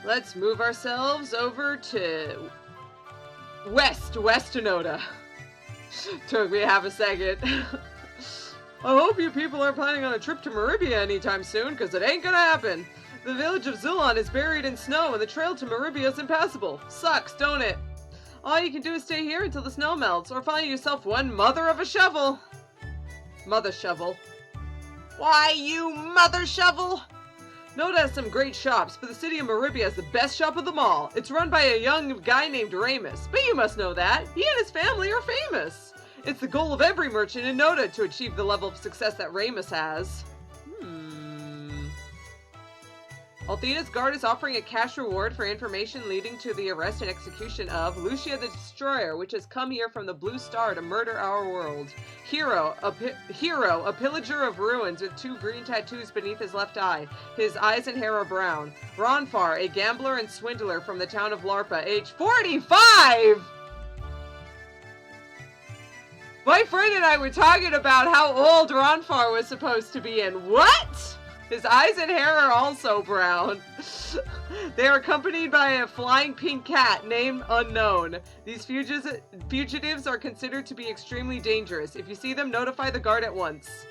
let's move ourselves over to West Nota. Took me half a second. I hope you people aren't planning on a trip to Meribia anytime soon, because it ain't gonna happen. The village of Zulan is buried in snow, and the trail to Meribia is impassable. Sucks, don't it? All you can do is stay here until the snow melts, or find yourself one mother of a shovel. Mother shovel. Why, you mother shovel? Nota has some great shops, but the city of Meribia is the best shop of them all. It's run by a young guy named Remus, but you must know that. He and his family are famous. It's the goal of every merchant in Nota to achieve the level of success that Remus has. Althena's guard is offering a cash reward for information leading to the arrest and execution of Lucia the Destroyer, which has come here from the Blue Star to murder our world. Hiro, a pillager of ruins with 2 green tattoos beneath his left eye. His eyes and hair are brown. Ronfar, a gambler and swindler from the town of Larpa, age 45! My friend and I were talking about how old Ronfar was supposed to be, and what? His eyes and hair are also brown. They are accompanied by a flying pink cat named Unknown. These fugitives are considered to be extremely dangerous. If you see them, notify the guard at once.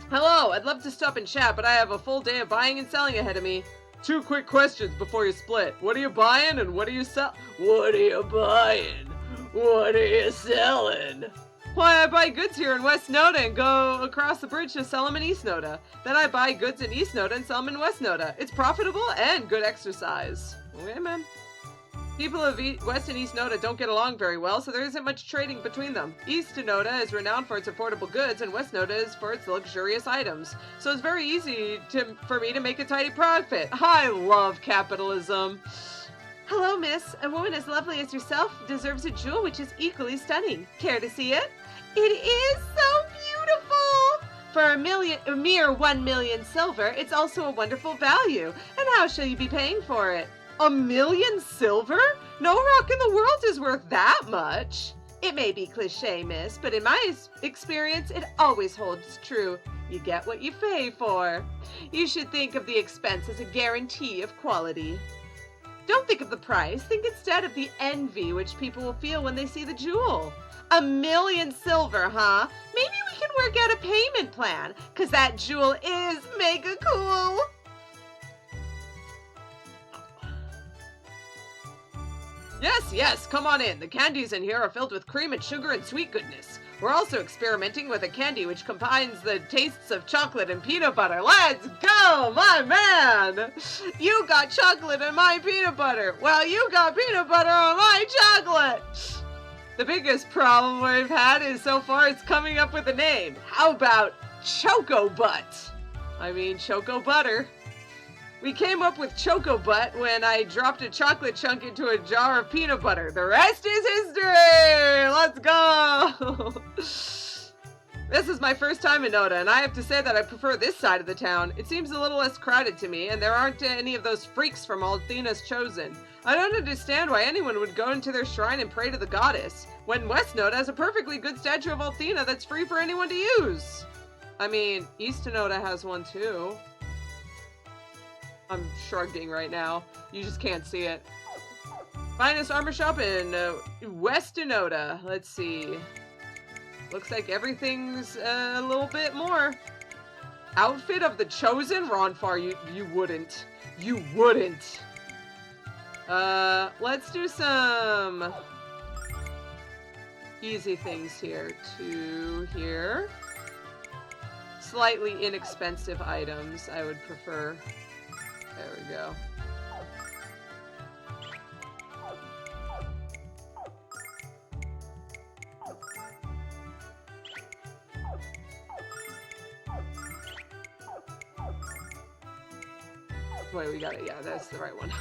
Hello, I'd love to stop and chat, but I have a full day of buying and selling ahead of me. 2 quick questions before you split. What are you buying and what are you What are you buying? What are you selling? Why, I buy goods here in West Nota and go across the bridge to sell them in East Nota. Then I buy goods in East Nota and sell them in West Nota. It's profitable and good exercise. Okay, man. People of West and East Nota don't get along very well, so there isn't much trading between them. East Nota is renowned for its affordable goods, and West Nota is for its luxurious items. So it's very easy for me to make a tidy profit. I love capitalism. Hello, miss. A woman as lovely as yourself deserves a jewel which is equally stunning. Care to see it? It is so beautiful! For a mere 1 million silver, it's also a wonderful value. And how shall you be paying for it? 1 million silver? No rock in the world is worth that much. It may be cliché, miss, but in my experience, it always holds true. You get what you pay for. You should think of the expense as a guarantee of quality. Don't think of the price. Think instead of the envy which people will feel when they see the jewel. 1 million silver, huh? Maybe we can work out a payment plan, because that jewel is mega cool. Yes, come on in. The candies in here are filled with cream and sugar and sweet goodness. We're also experimenting with a candy which combines the tastes of chocolate and peanut butter. Let's go, my man! You got chocolate and my peanut butter. Well, you got peanut butter on my chocolate. The biggest problem we've had is so far it's coming up with a name. How about Choco Butt? I mean, Choco Butter. We came up with Choco Butt when I dropped a chocolate chunk into a jar of peanut butter. The rest is history! Let's go! This is my first time in Nota, and I have to say that I prefer this side of the town. It seems a little less crowded to me, and there aren't any of those freaks from Althena's Chosen. I don't understand why anyone would go into their shrine and pray to the goddess, when West Nota has a perfectly good statue of Althena that's free for anyone to use. I mean, East Nota has one too. I'm shrugging right now. You just can't see it. Finest armor shop in West Nota. Let's see. Looks like everything's a little bit more. Outfit of the Chosen? Ronfar, you wouldn't. You wouldn't. Let's do some easy things here. 2 here. Slightly inexpensive items, I would prefer. There we go. Wait, we got it. Yeah, that's the right one.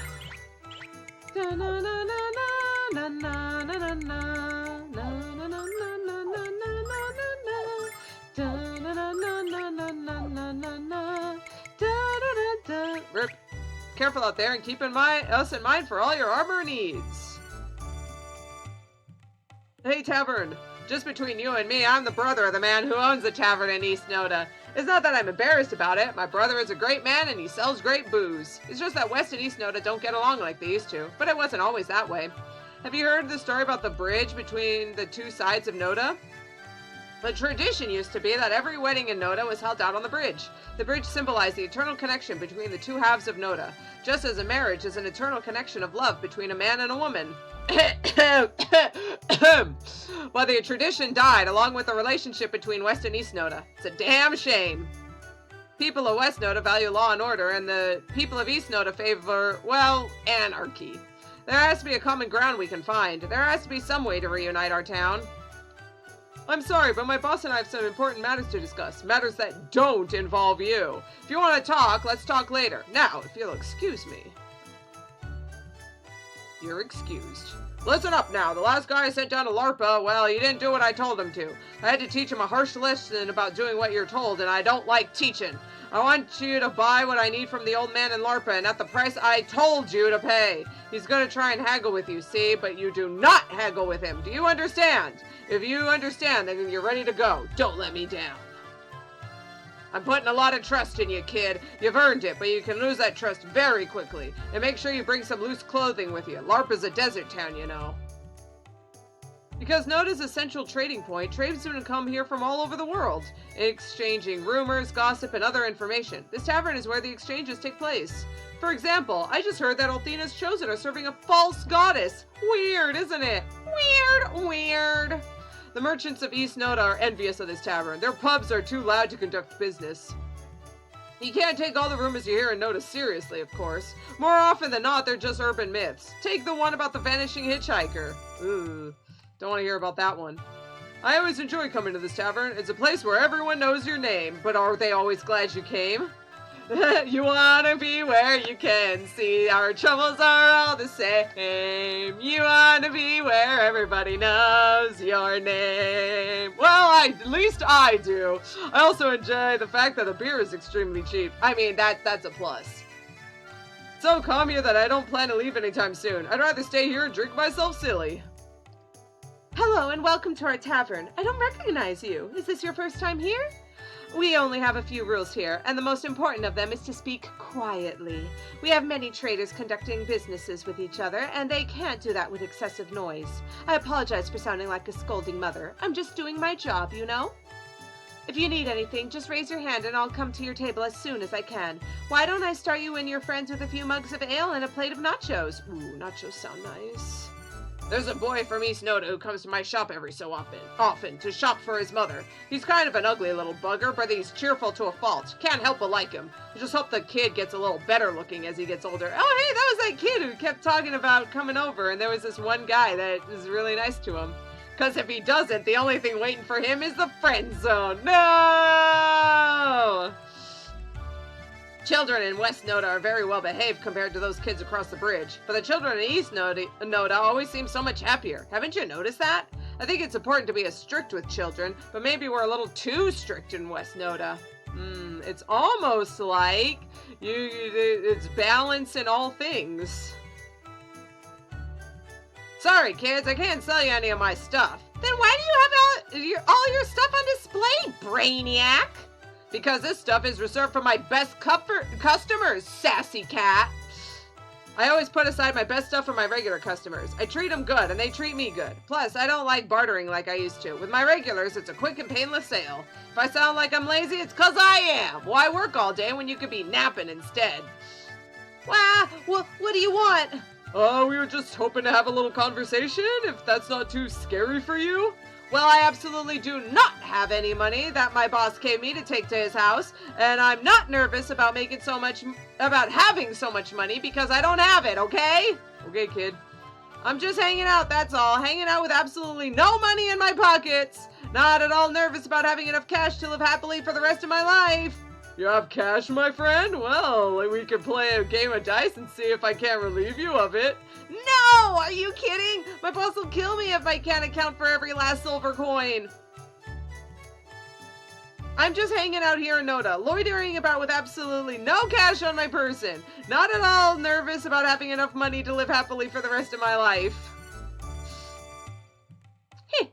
Rip. Careful out there and keep us in mind for all your armor needs. Hey, Tavern. Just between you and me, I'm the brother of the man who owns the tavern in East Nota. It's not that I'm embarrassed about it. My brother is a great man and he sells great booze. It's just that West and East Nota don't get along like they used to. But it wasn't always that way. Have you heard the story about the bridge between the two sides of Nota? The tradition used to be that every wedding in Nota was held out on the bridge. The bridge symbolized the eternal connection between the two halves of Nota, just as a marriage is an eternal connection of love between a man and a woman. Well, the tradition died along with the relationship between West and East Nota. It's a damn shame. People of West Nota value law and order, and the people of East Nota favor, well, anarchy. There has to be a common ground we can find. There has to be some way to reunite our town. I'm sorry, but my boss and I have some important matters to discuss. Matters that don't involve you. If you want to talk, let's talk later. Now, if you'll excuse me. You're excused. Listen up now. The last guy I sent down to LARPA, well, he didn't do what I told him to. I had to teach him a harsh lesson about doing what you're told, and I don't like teaching. I want you to buy what I need from the old man in LARPA, and at the price I told you to pay. He's going to try and haggle with you, see? But you do not haggle with him. Do you understand? If you understand, then you're ready to go. Don't let me down. I'm putting a lot of trust in you, kid. You've earned it, but you can lose that trust very quickly. And make sure you bring some loose clothing with you. LARPA's a desert town, you know. Because Nota's a central trading point, tradesmen come here from all over the world, exchanging rumors, gossip, and other information. This tavern is where the exchanges take place. For example, I just heard that Althena's Chosen are serving a false goddess. Weird, isn't it? Weird. The merchants of East Nota are envious of this tavern. Their pubs are too loud to conduct business. You can't take all the rumors you hear in Nota seriously, of course. More often than not, they're just urban myths. Take the one about the vanishing hitchhiker. Ooh, don't want to hear about that one. I always enjoy coming to this tavern. It's a place where everyone knows your name, but are they always glad you came? You wanna be where you can see our troubles are all the same. You wanna be where everybody knows your name. Well, at least I do. I also enjoy the fact that the beer is extremely cheap. I mean, that's a plus. So calm here that I don't plan to leave anytime soon. I'd rather stay here and drink myself silly. Hello and welcome to our tavern. I don't recognize you. Is this your first time here? We only have a few rules here, and the most important of them is to speak quietly. We have many traders conducting businesses with each other, and they can't do that with excessive noise. I apologize for sounding like a scolding mother. I'm just doing my job, you know? If you need anything, just raise your hand and I'll come to your table as soon as I can. Why don't I start you and your friends with a few mugs of ale and a plate of nachos? Ooh, nachos sound nice. There's a boy from East Nota who comes to my shop every so often to shop for his mother. He's kind of an ugly little bugger, but he's cheerful to a fault. Can't help but like him. I just hope the kid gets a little better looking as he gets older. Oh, hey, that was that kid who kept talking about coming over, and there was this one guy that is really nice to him. Because if he doesn't, the only thing waiting for him is the friend zone. No! Children in West Nota are very well behaved compared to those kids across the bridge, but the children in East Nota always seem so much happier. Haven't you noticed that? I think it's important to be as strict with children, but maybe we're a little too strict in West Nota. It's almost like it's balance in all things. Sorry, kids, I can't sell you any of my stuff. Then why do you have all your stuff on display, Brainiac? Because this stuff is reserved for my best customers, sassy cat. I always put aside my best stuff for my regular customers. I treat them good, and they treat me good. Plus, I don't like bartering like I used to. With my regulars, it's a quick and painless sale. If I sound like I'm lazy, it's 'cause I am. Why work all day when you could be napping instead? Wow, what do you want? We were just hoping to have a little conversation, if that's not too scary for you. Well, I absolutely do not have any money that my boss gave me to take to his house, and I'm not nervous about having so much money because I don't have it, okay? Okay, kid. I'm just hanging out, that's all. Hanging out with absolutely no money in my pockets. Not at all nervous about having enough cash to live happily for the rest of my life. You have cash, my friend? Well, we could play a game of dice and see if I can't relieve you of it. No! Are you kidding? My boss will kill me if I can't account for every last silver coin. I'm just hanging out here in Nota, loitering about with absolutely no cash on my person. Not at all nervous about having enough money to live happily for the rest of my life. Heh,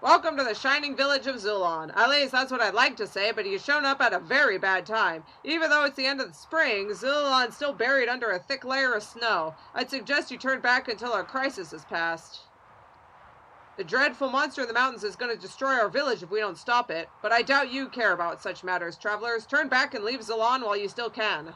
Welcome to the shining village of Zulan. At least that's what I'd like to say, but you've shown up at a very bad time. Even though it's the end of the spring, Zulan's still buried under a thick layer of snow. I'd suggest you turn back until our crisis has passed. The dreadful monster in the mountains is going to destroy our village if we don't stop it, but I doubt you care about such matters, travelers. Turn back and leave Zulan while you still can.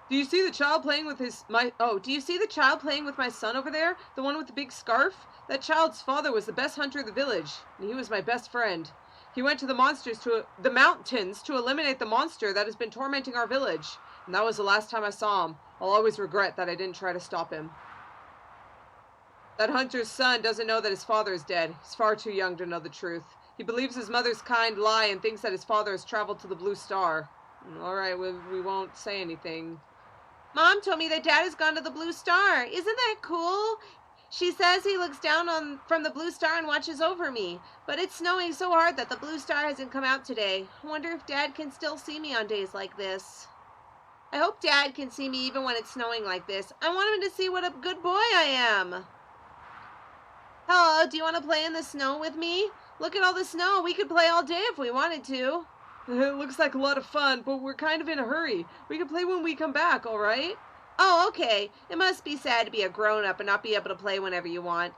Do you see the child playing with do you see the child playing with my son over there? The one with the big scarf? That child's father was the best hunter of the village, and he was my best friend. He went to the mountains to eliminate the monster that has been tormenting our village, and that was the last time I saw him. I'll always regret that I didn't try to stop him. That hunter's son doesn't know that his father is dead. He's far too young to know the truth. He believes his mother's kind lie and thinks that his father has traveled to the Blue Star. Alright, we won't say anything. Mom told me that Dad has gone to the Blue Star. Isn't that cool? She says he looks down from the Blue Star and watches over me. But it's snowing so hard that the Blue Star hasn't come out today. I wonder if Dad can still see me on days like this. I hope Dad can see me even when it's snowing like this. I want him to see what a good boy I am. Hello, do you want to play in the snow with me? Look at all the snow. We could play all day if we wanted to. It looks like a lot of fun, but we're kind of in a hurry. We can play when we come back, all right? Oh, okay. It must be sad to be a grown-up and not be able to play whenever you want.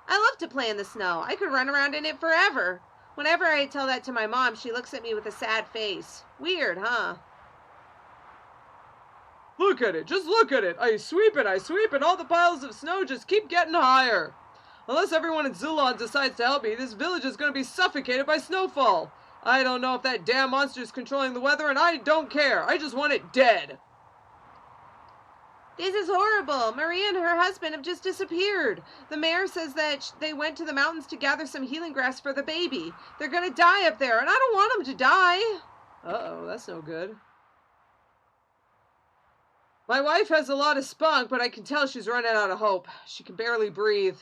I love to play in the snow. I could run around in it forever. Whenever I tell that to my mom, she looks at me with a sad face. Weird, huh? Look at it. Just look at it. I sweep it, and all the piles of snow just keep getting higher. Unless everyone in Zulan decides to help me, this village is going to be suffocated by snowfall. I don't know if that damn monster is controlling the weather, and I don't care. I just want it dead. This is horrible. Maria and her husband have just disappeared. The mayor says that they went to the mountains to gather some healing grass for the baby. They're going to die up there, and I don't want them to die. Uh-oh, that's no good. My wife has a lot of spunk, but I can tell she's running out of hope. She can barely breathe.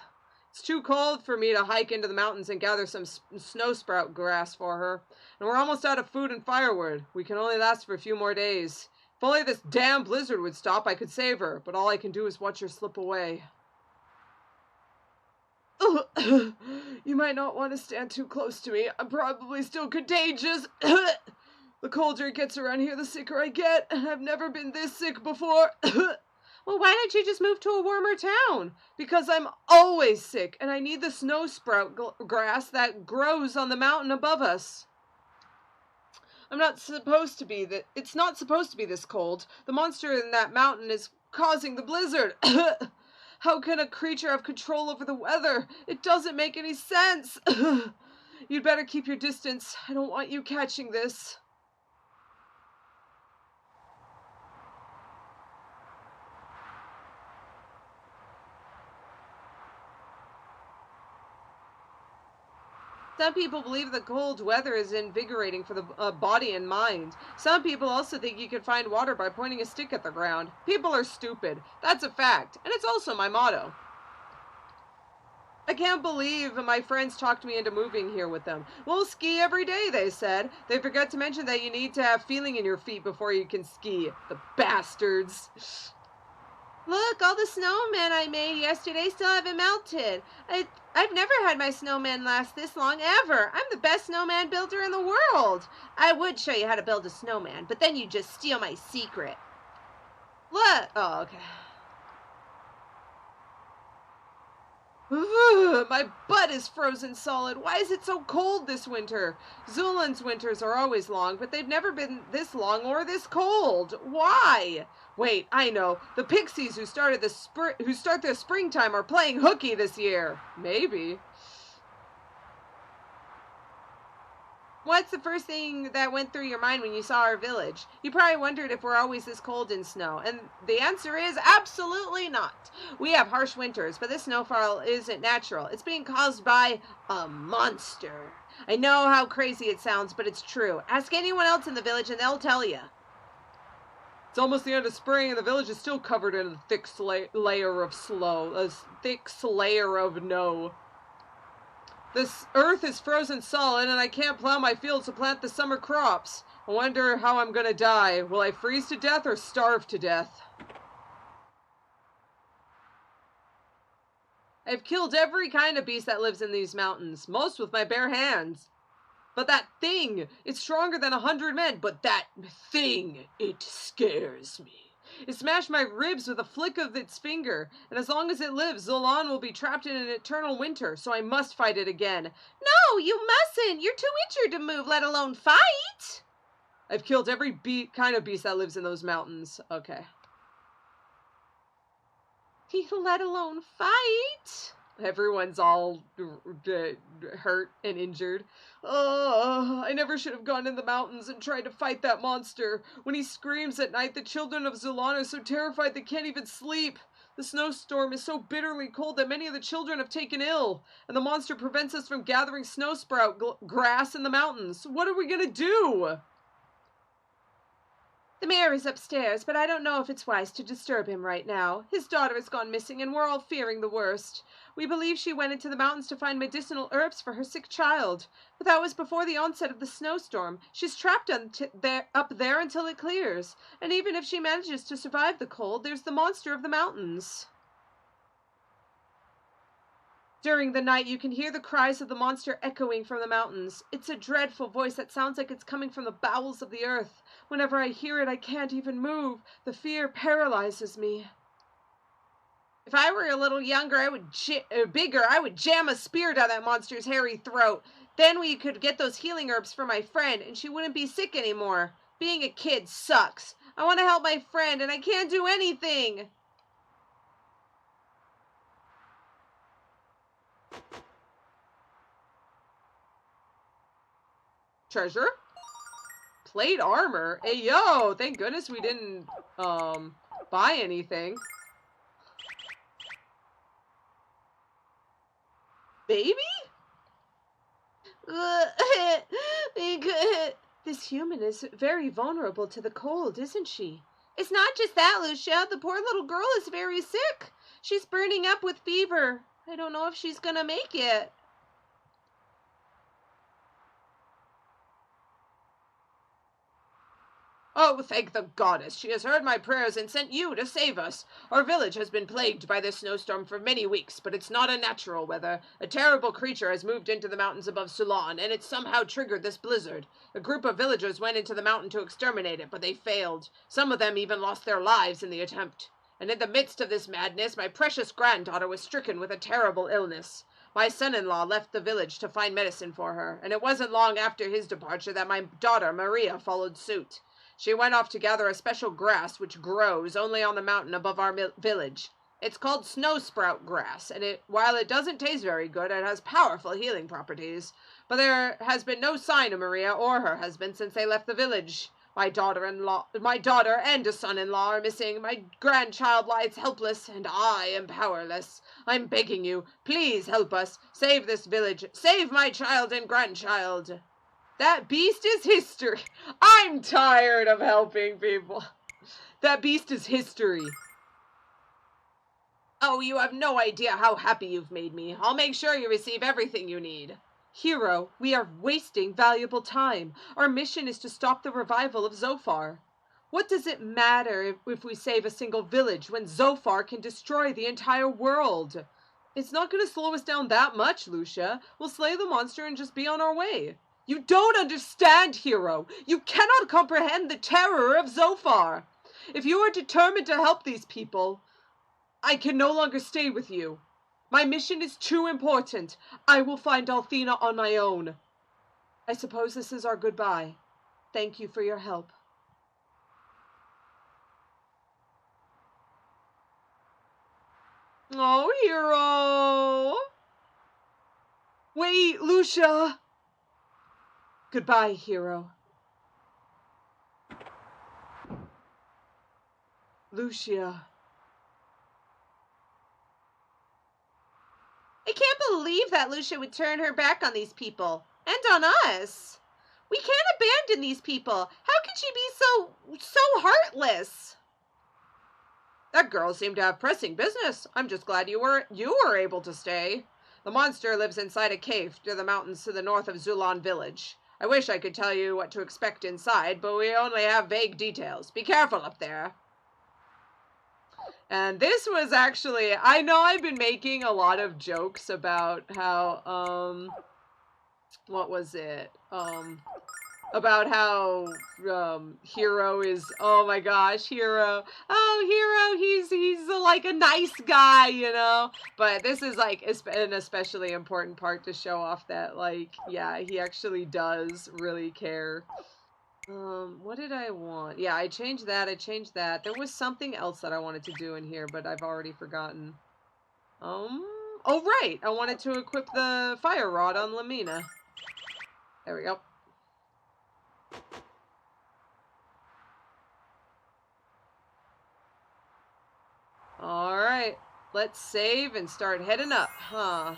It's too cold for me to hike into the mountains and gather some snow sprout grass for her. And we're almost out of food and firewood. We can only last for a few more days. If only this damn blizzard would stop, I could save her. But all I can do is watch her slip away. You might not want to stand too close to me. I'm probably still contagious. The colder it gets around here, the sicker I get. I've never been this sick before. Well, why don't you just move to a warmer town? Because I'm always sick, and I need the snow sprout grass that grows on the mountain above us. It's not supposed to be this cold. The monster in that mountain is causing the blizzard. How can a creature have control over the weather? It doesn't make any sense. You'd better keep your distance. I don't want you catching this. Some people believe the cold weather is invigorating for the body and mind. Some people also think you can find water by pointing a stick at the ground. People are stupid. That's a fact. And it's also my motto. I can't believe my friends talked me into moving here with them. We'll ski every day, they said. They forgot to mention that you need to have feeling in your feet before you can ski. The bastards. Look, all the snowmen I made yesterday still haven't melted. I've never had my snowman last this long ever. I'm the best snowman builder in the world. I would show you how to build a snowman, but then you'd just steal my secret. Look. Oh, okay. My butt is frozen solid. Why is it so cold this winter? Zulan's winters are always long, but they've never been this long or this cold. Why? Wait, I know. The pixies who start their springtime are playing hooky this year. Maybe. What's the first thing that went through your mind when you saw our village? You probably wondered if we're always this cold in snow, and the answer is absolutely not. We have harsh winters, but this snowfall isn't natural. It's being caused by a monster. I know how crazy it sounds, but it's true. Ask anyone else in the village and they'll tell you. It's almost the end of spring and the village is still covered in a thick layer of snow. A thick layer of no. This earth is frozen solid and I can't plow my fields to plant the summer crops. I wonder how I'm gonna die. Will I freeze to death or starve to death? I've killed every kind of beast that lives in these mountains, most with my bare hands. But that thing, it's stronger than 100 men, but that thing, it scares me. It smashed my ribs with a flick of its finger, and as long as it lives, Zulan will be trapped in an eternal winter, so I must fight it again. No, you mustn't! You're too injured to move, let alone fight! I've killed every kind of beast that lives in those mountains. Okay. Let alone fight? Everyone's all hurt and injured. Oh, I never should have gone in the mountains and tried to fight that monster. When he screams at night, the children of Zulan are so terrified they can't even sleep. The snowstorm is so bitterly cold that many of the children have taken ill, and the monster prevents us from gathering snow sprout grass in the mountains. What are we gonna do? The mayor is upstairs, but I don't know if it's wise to disturb him right now. His daughter has gone missing, and we're all fearing the worst. We believe she went into the mountains to find medicinal herbs for her sick child, but that was before the onset of the snowstorm. She's trapped up there until it clears, and even if she manages to survive the cold, there's the monster of the mountains. During the night, you can hear the cries of the monster echoing from the mountains. It's a dreadful voice that sounds like it's coming from the bowels of the earth. Whenever I hear it, I can't even move. The fear paralyzes me. If I were a little younger, bigger, I would jam a spear down that monster's hairy throat. Then we could get those healing herbs for my friend, and she wouldn't be sick anymore. Being a kid sucks. I want to help my friend, and I can't do anything. Treasure? Plate armor? Hey, yo! Thank goodness we didn't, buy anything. Baby? This human is very vulnerable to the cold, isn't she? It's not just that, Lucia. The poor little girl is very sick. She's burning up with fever. I don't know if she's gonna make it. Oh, thank the goddess. She has heard my prayers and sent you to save us. Our village has been plagued by this snowstorm for many weeks, but it's not a natural weather. A terrible creature has moved into the mountains above Zulan, and it's somehow triggered this blizzard. A group of villagers went into the mountain to exterminate it, but they failed. Some of them even lost their lives in the attempt. And in the midst of this madness, my precious granddaughter was stricken with a terrible illness. My son-in-law left the village to find medicine for her, and it wasn't long after his departure that my daughter, Meribia, followed suit. She went off to gather a special grass which grows only on the mountain above our village. It's called snow sprout grass, and while it doesn't taste very good, it has powerful healing properties. But there has been no sign of Meribia or her husband since they left the village. My daughter and a son-in-law are missing. My grandchild lies helpless, and I am powerless. I'm begging you, please help us. Save this village. Save my child and grandchild. That beast is history. I'm tired of helping people. That beast is history. Oh, you have no idea how happy you've made me. I'll make sure you receive everything you need. Hiro, we are wasting valuable time. Our mission is to stop the revival of Zophar. What does it matter if we save a single village when Zophar can destroy the entire world? It's not going to slow us down that much, Lucia. We'll slay the monster and just be on our way. You don't understand, Hiro. You cannot comprehend the terror of Zophar. If you are determined to help these people, I can no longer stay with you. My mission is too important. I will find Althena on my own. I suppose this is our goodbye. Thank you for your help. Oh, Hiro. Wait, Lucia. Goodbye, Hiro. Lucia. I can't believe that Lucia would turn her back on these people. And on us. We can't abandon these people. How can she be so heartless? That girl seemed to have pressing business. I'm just glad you were able to stay. The monster lives inside a cave near the mountains to the north of Zulan village. I wish I could tell you what to expect inside, but we only have vague details. Be careful up there. And this was actually, I know I've been making a lot of jokes about how, what was it? About how, Hiro is, oh my gosh, Hiro. Oh, Hiro, he's like a nice guy, you know? But this is like an especially important part to show off that, like, yeah, he actually does really care. What did I want? Yeah, I changed that. There was something else that I wanted to do in here, but I've already forgotten. Oh right, I wanted to equip the fire rod on Lemina. There we go. Alright, let's save and start heading up, huh?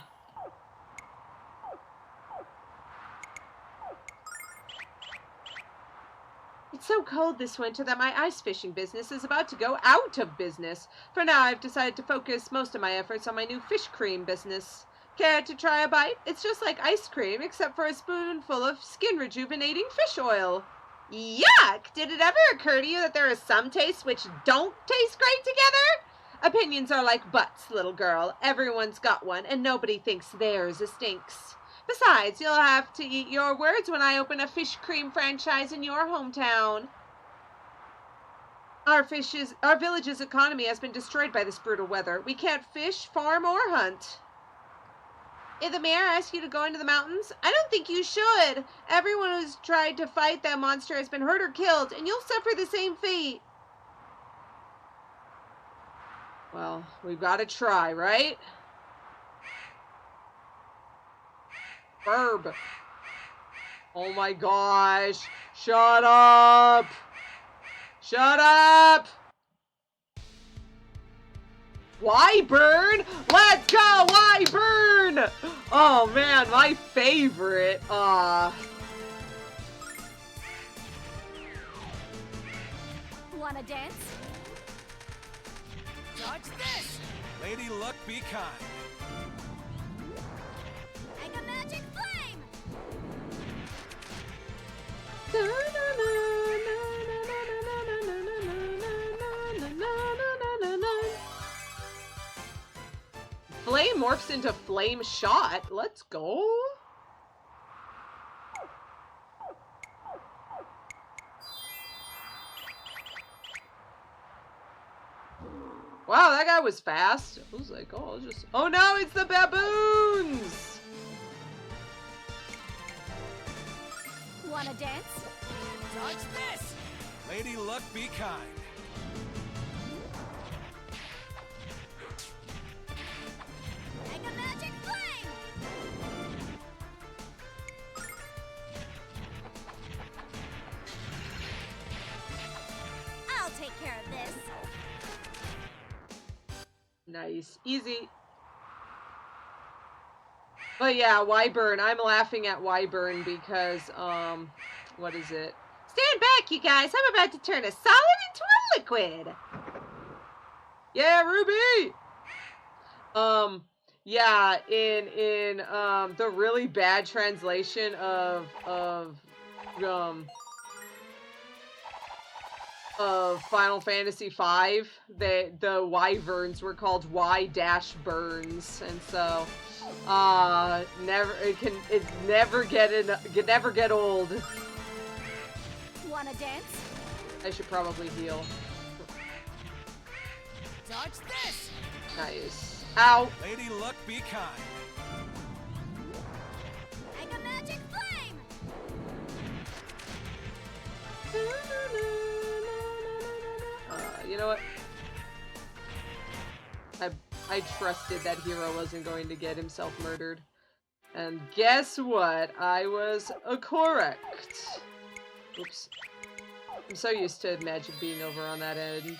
It's so cold this winter that my ice fishing business is about to go out of business. For now, I've decided to focus most of my efforts on my new fish cream business. Care to try a bite? It's just like ice cream, except for a spoonful of skin-rejuvenating fish oil. Yuck! Did it ever occur to you that there are some tastes which don't taste great together? Opinions are like butts, little girl. Everyone's got one, and nobody thinks theirs stinks. Besides, you'll have to eat your words when I open a fish cream franchise in your hometown. Our village's economy has been destroyed by this brutal weather. We can't fish, farm, or hunt. If the mayor asks you to go into the mountains, I don't think you should. Everyone who's tried to fight that monster has been hurt or killed, and you'll suffer the same fate. Well, we've got to try, right? Verb. Oh my gosh. Shut up. Shut up. Wyvern. Let's go, Wyvern. Oh man, my favorite. Wanna dance? Dodge this. Lady Luck, be kind. Like a magic flame! Flame morphs into flame shot. Let's go. Wow, that guy was fast. I was like, oh, just... Oh no, it's the baboons! Wanna dance? Dodge this. Lady Luck, be kind. Like a magic flame! I'll take care of this. Nice. Easy. But yeah, Wyvern. I'm laughing at Wyvern because, what is it? Stand back, you guys. I'm about to turn a solid into a liquid. Yeah, Ruby! Yeah, in the really bad translation of Final Fantasy V, the Wyverns were called Y-Burns, and so it never get old. Wanna dance? I should probably heal. Dodge this. Nice. Ow. Lady Luck, be kind. Like a magic flame! You know what? I trusted that Hiro wasn't going to get himself murdered. And guess what? I was correct. Oops. I'm so used to magic being over on that end.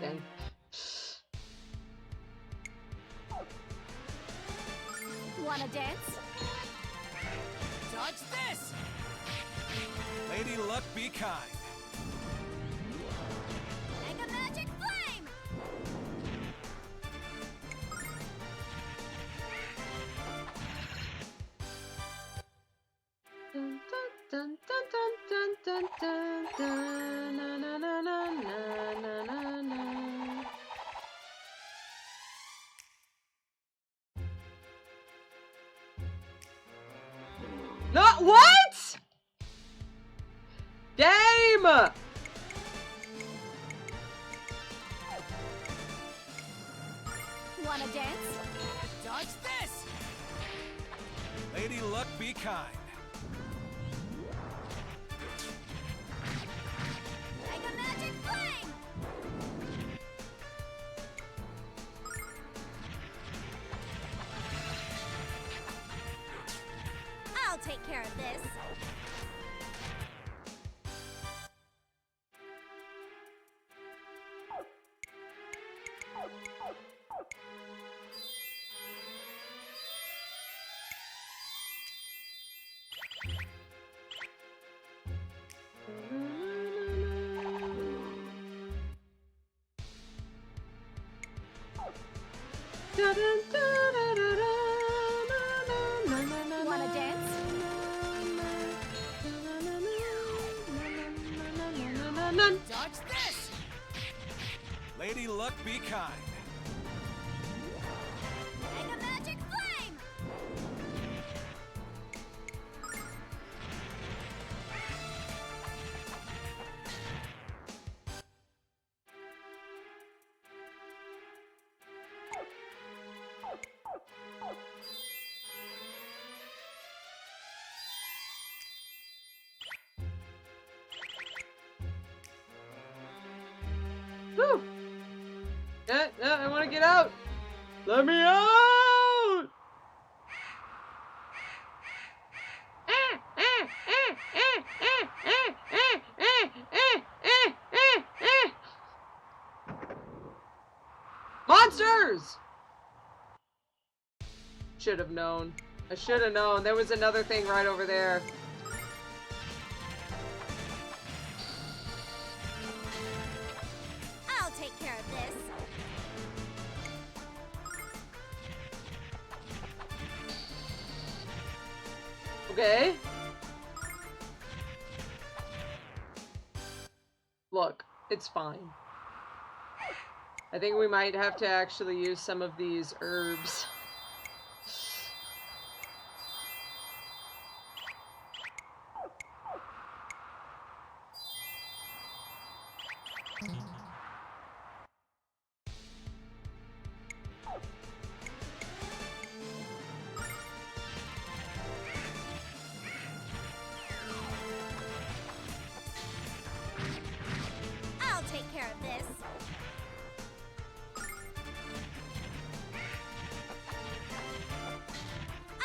Dang. Wanna dance? Dodge this. Lady Luck, be kind. Like a magic flame! Not what? Game! Wanna dance? Dodge this! Lady Luck, be kind. Mega Magic Flame! I'll take care of this. Wanna dance? Dodge this! Lady Luck, be kind. Mega Magic Flame! Woo! Yeah, I want to get out. Let me out! Monsters! Should have known. I should have known. There was another thing right over there. I'll take care of this. Okay. Look, it's fine. I think we might have to actually use some of these herbs. I'll take care of this.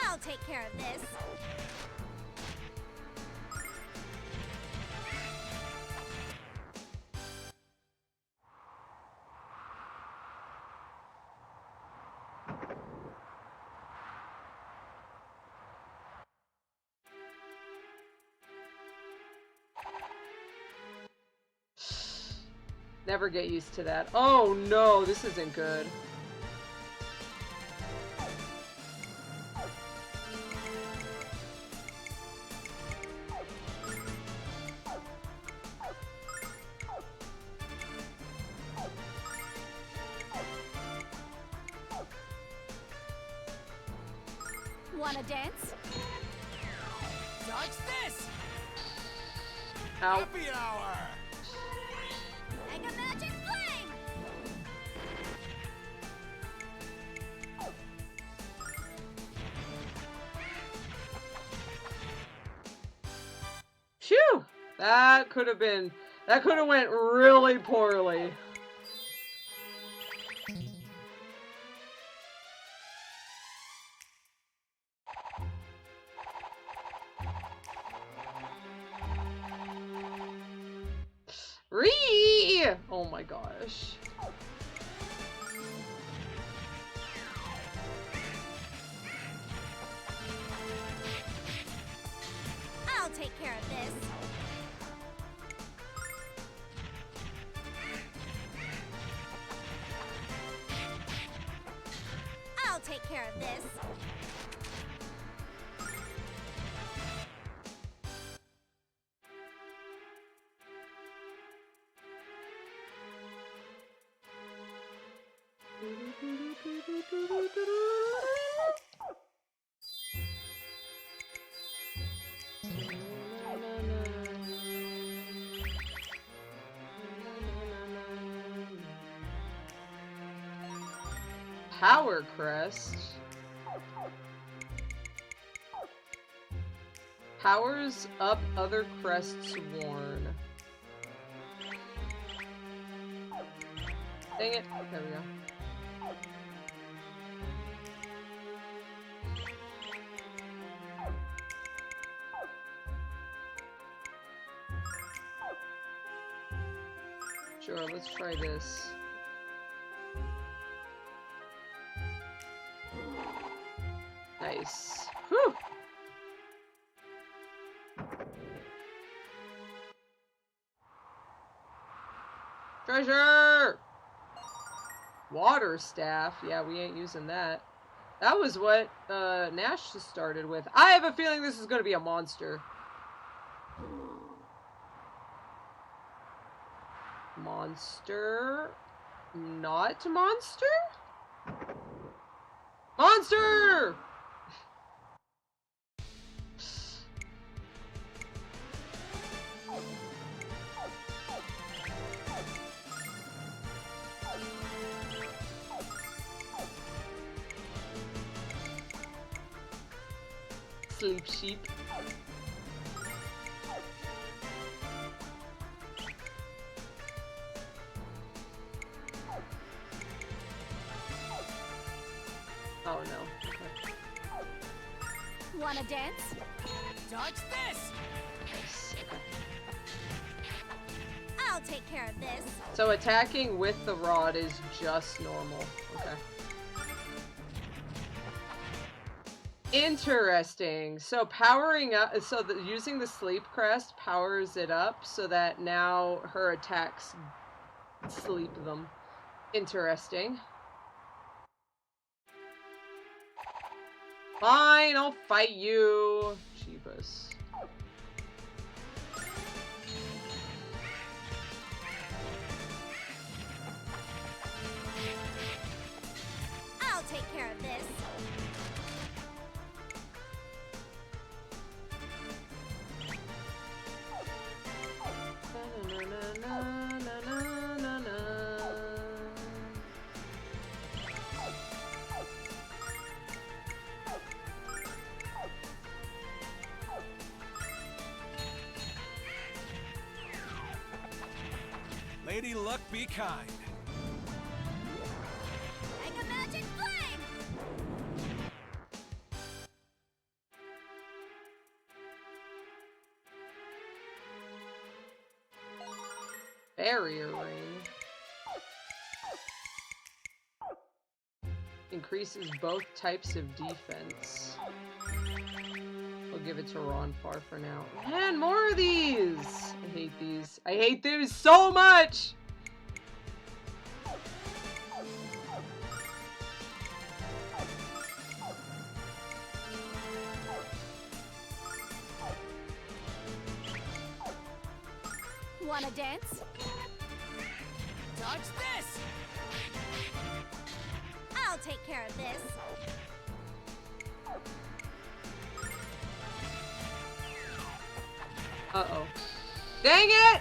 I'll take care of this. Never get used to that. Oh no, this isn't good. Wanna dance? Dodge this! Ow. Happy hour! Mega Magic Flame! Phew! That could have went really poorly. Ree! Oh my gosh. I'll take care of this. I'll take care of this. Power Crest. Powers up other crests worn. Dang it. There we go. Sure, let's try this. Nice. Whew! Treasure! Water staff. Yeah, we ain't using that. That was what Nash started with. I have a feeling this is going to be a monster. Monster. Not monster? Monster! Sleep sheep. Oh no. Okay. Wanna dance? Dodge this! Nice. Okay. I'll take care of this. So attacking with the rod is just normal. Okay. Interesting. So powering up, so using the sleep crest powers it up so that now her attacks sleep them. Interesting. Fine, I'll fight you. Jeebus. I'll take care of this. Lady Luck be kind. Make a magic flame! Barrier ring. Increases both types of defense. We'll give it to Ronfar for now. Man, more of these! I hate these. I hate these so much! Wanna dance? Dodge this! I'll take care of this. Uh-oh. Dang it!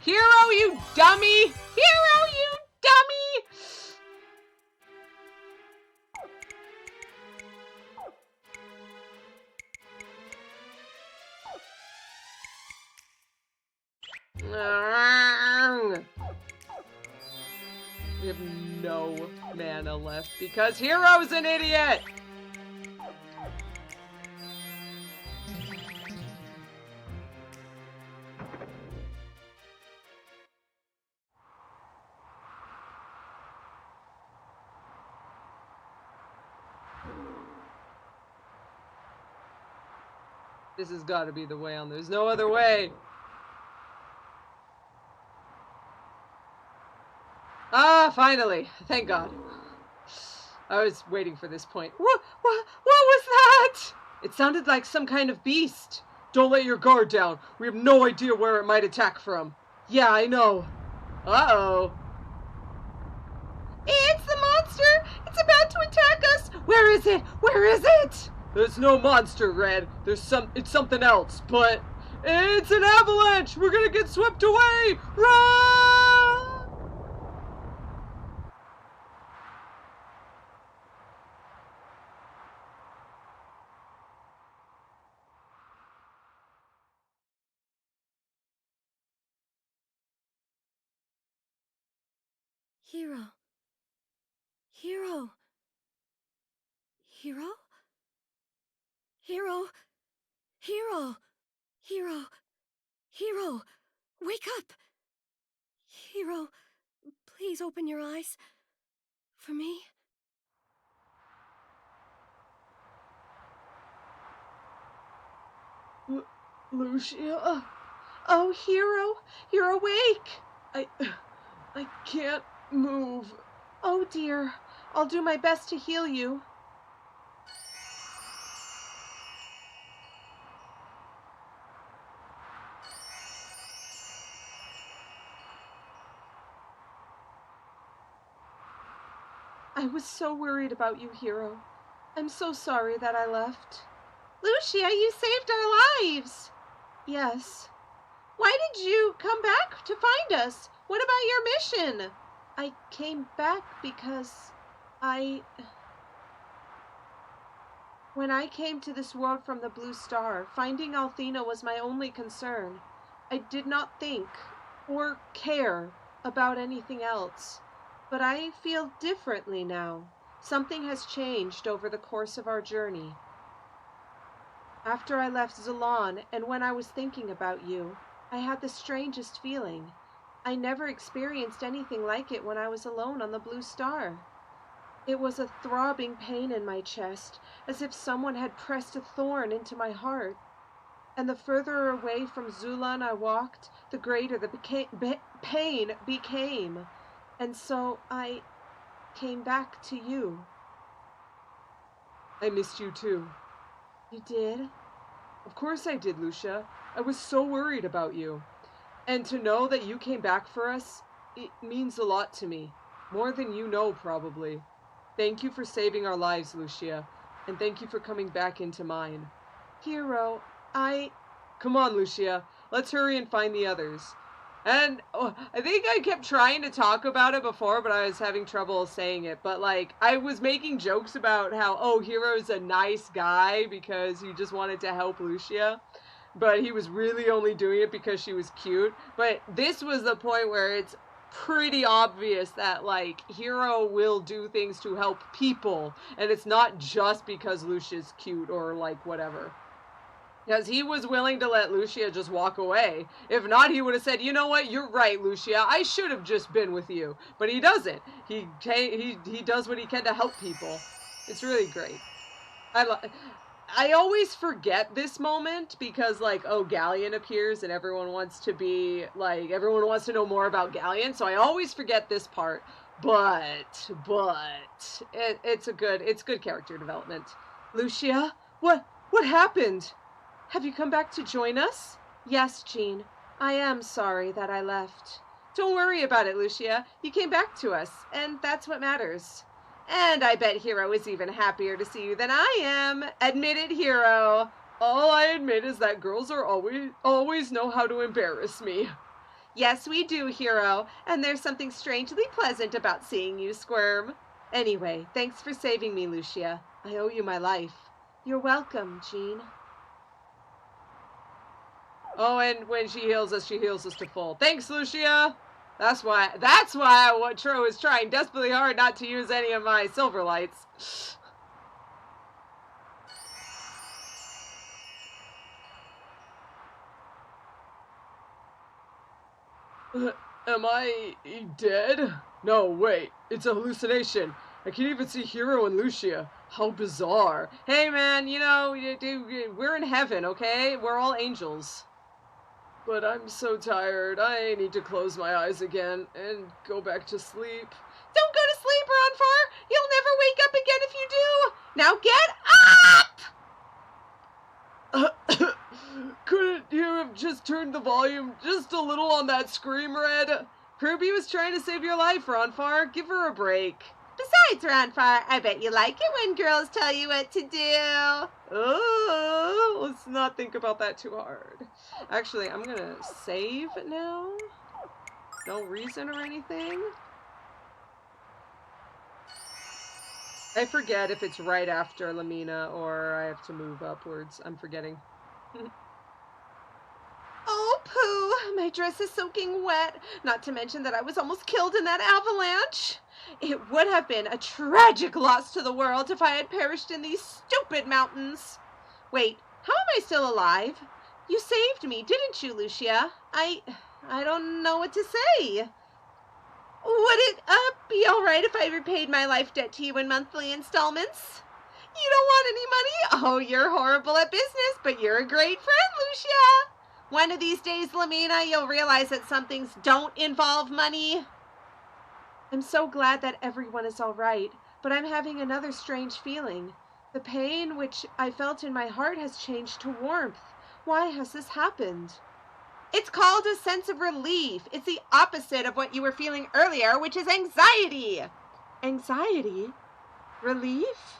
Hiro, you dummy! Hiro, you dummy! We have no mana left because Hiro's an idiot! This has got to be the way on. There's no other way. Ah, finally. Thank God. I was waiting for this point. What was that? It sounded like some kind of beast. Don't let your guard down. We have no idea where it might attack from. Yeah, I know. Uh-oh. It's the monster! It's about to attack us! Where is it? Where is it? There's no monster, Red. It's something else, but it's an avalanche! We're gonna get swept away! Run! Hiro. Hiro. Hiro? Hiro. Hiro. Hiro. Hiro. Wake up. Hiro, please open your eyes. For me? Lucia? Oh, Hiro, you're awake. I can't move. Oh dear, I'll do my best to heal you. I was so worried about you, Hiro. I'm so sorry that I left. Lucia, you saved our lives. Yes. Why did you come back to find us? What about your mission? I came back because when I came to this world from the Blue Star, finding Althena was my only concern. I did not think or care about anything else. But I feel differently now. Something has changed over the course of our journey. After I left Zulan, and when I was thinking about you, I had the strangest feeling. I never experienced anything like it when I was alone on the Blue Star. It was a throbbing pain in my chest, as if someone had pressed a thorn into my heart. And the further away from Zulan I walked, the greater the pain became. And so I came back to you. I missed you too. You did? Of course I did, Lucia. I was so worried about you. And to know that you came back for us, it means a lot to me. More than you know, probably. Thank you for saving our lives, Lucia. And thank you for coming back into mine. Hiro, Come on, Lucia. Let's hurry and find the others. And I think I kept trying to talk about it before, but I was having trouble saying it. But, like, I was making jokes about how, Hiro's a nice guy because he just wanted to help Lucia. But he was really only doing it because she was cute. But this was the point where it's pretty obvious that, like, Hiro will do things to help people. And it's not just because Lucia's cute or, like, whatever. Because he was willing to let Lucia just walk away. If not, he would have said, you know what, you're right, Lucia. I should have just been with you. But he doesn't. He does what he can to help people. It's really great. I always forget this moment because, like, Galleon appears and everyone wants to know more about Galleon. So I always forget this part. But it's good character development. Lucia, what happened? Have you come back to join us? Yes, Jean. I am sorry that I left. Don't worry about it, Lucia. You came back to us, and that's what matters. And I bet Hiro is even happier to see you than I am. Admit it, Hiro. All I admit is that girls are always know how to embarrass me. Yes, we do, Hiro. And there's something strangely pleasant about seeing you squirm. Anyway, thanks for saving me, Lucia. I owe you my life. You're welcome, Jean. Oh, and when she heals us to full. Thanks, Lucia! That's why Tro is trying desperately hard not to use any of my silver lights. Am I dead? No, wait. It's a hallucination. I can even see Hiro and Lucia. How bizarre. Hey, man, we're in heaven, okay? We're all angels. But I'm so tired. I need to close my eyes again and go back to sleep. Don't go to sleep, Ronfar! You'll never wake up again if you do! Now get up! Couldn't you have just turned the volume just a little on that scream, Red? Kirby was trying to save your life, Ronfar. Give her a break. Besides, Ronfar, I bet you like it when girls tell you what to do. Let's not think about that too hard. Actually, I'm gonna save now. No reason or anything. I forget if it's right after Lemina or I have to move upwards. I'm forgetting. Oh, pooh! My dress is soaking wet. Not to mention that I was almost killed in that avalanche. It would have been a tragic loss to the world if I had perished in these stupid mountains. Wait, how am I still alive? You saved me, didn't you, Lucia? I don't know what to say. Would it be all right if I repaid my life debt to you in monthly installments? You don't want any money? Oh, you're horrible at business, but you're a great friend, Lucia. One of these days, Lemina, you'll realize that some things don't involve money. I'm so glad that everyone is all right, but I'm having another strange feeling. The pain which I felt in my heart has changed to warmth. Why has this happened? It's called a sense of relief. It's the opposite of what you were feeling earlier, which is anxiety. Anxiety? Relief?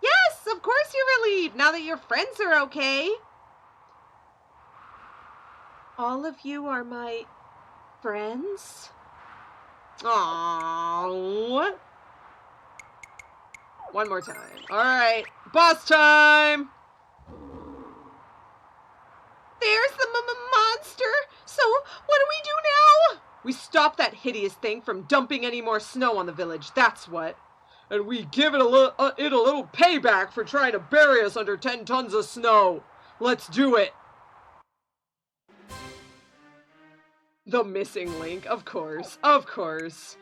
Yes, of course you're relieved now that your friends are okay. All of you are my friends? Aww. One more time. Alright, boss time! There's the monster! So, what do we do now? We stop that hideous thing from dumping any more snow on the village, that's what. And we give it a little payback for trying to bury us under 10 tons of snow. Let's do it. The missing link, of course, of course.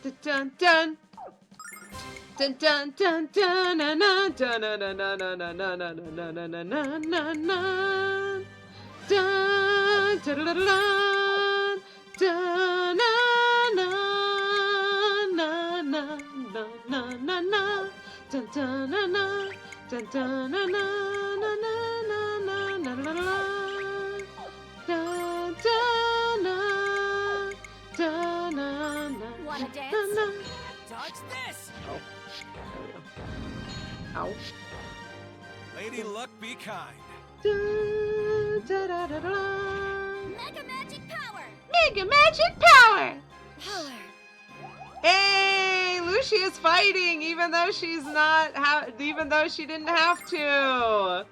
Dun dun dun. Dun dun dun dun dun dun dun dun dun dun dun dun dun dun dun dun dun. Dun dun dun dun dun dun dun dun Wanna dance? Dodge this! Oh, there we go. Ow. Lady Luck, be kind. Mega magic power! Mega magic power! Power! Hey, Lucia's fighting, even though she's not. Even though she didn't have to.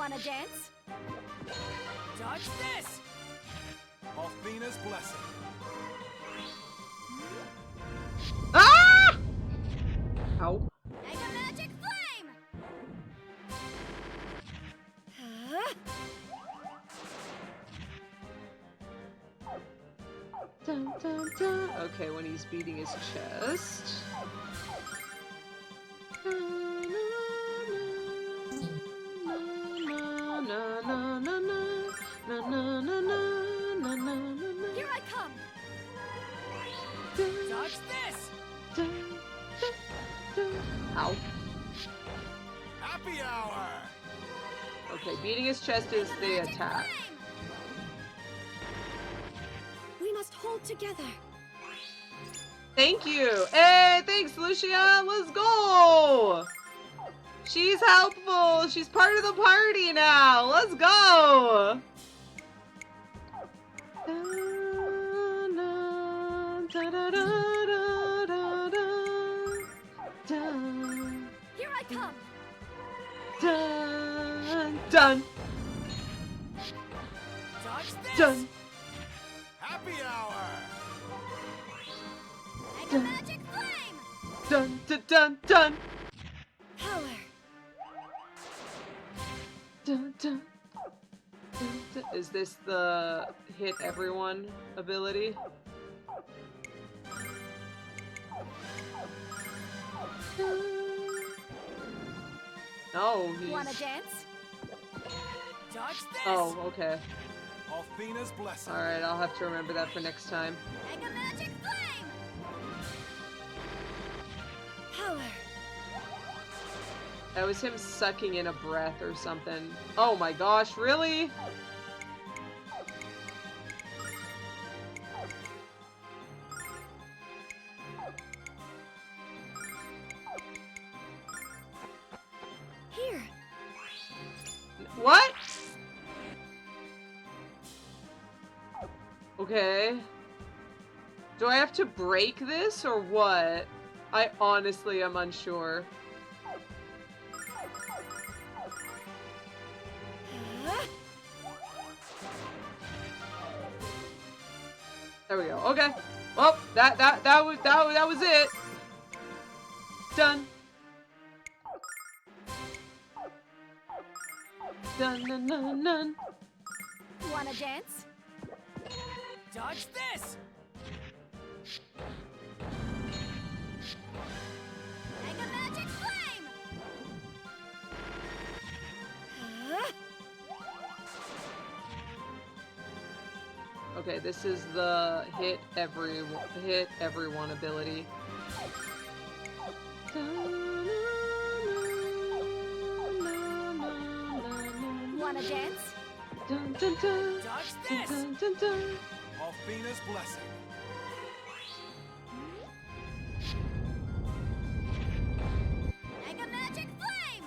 Wanna dance? Dodge this! Althena's blessing. Ah! Ow. Mega magic flame! Huh? Dun, dun, dun. Okay, when he's beating his chest. Here I come! Dodge this! Ow. Happy hour! Okay, beating his chest is the attack. We must hold together. Thank you. Hey, thanks, Lucia. Let's go. She's helpful. She's part of the party now. Let's go. Here I come! Dun, dun, Dodge this! dun. Happy hour! Mega magic flame! Dun, dun, dun, dun. Power! Dun, dun. Dun, dun. Is this the hit everyone ability? No, Wanna he's... dance? Dodge this! Oh, okay. Althena's blessing. Alright, I'll have to remember that for next time. Mega magic flame! Power! That was him sucking in a breath or something. Oh my gosh, really? Okay. Do I have to break this or what? I honestly am unsure. There we go. Okay. Well, that was it. Done. Dun dun dun dun. Wanna dance? Dodge this! Mega Magic Flame! Okay, this is the hit everyone ability. Wanna dance? Dun, dun, dun. Dodge this! Dun, dun, dun. Alfina's blessing. Mega Magic Flame!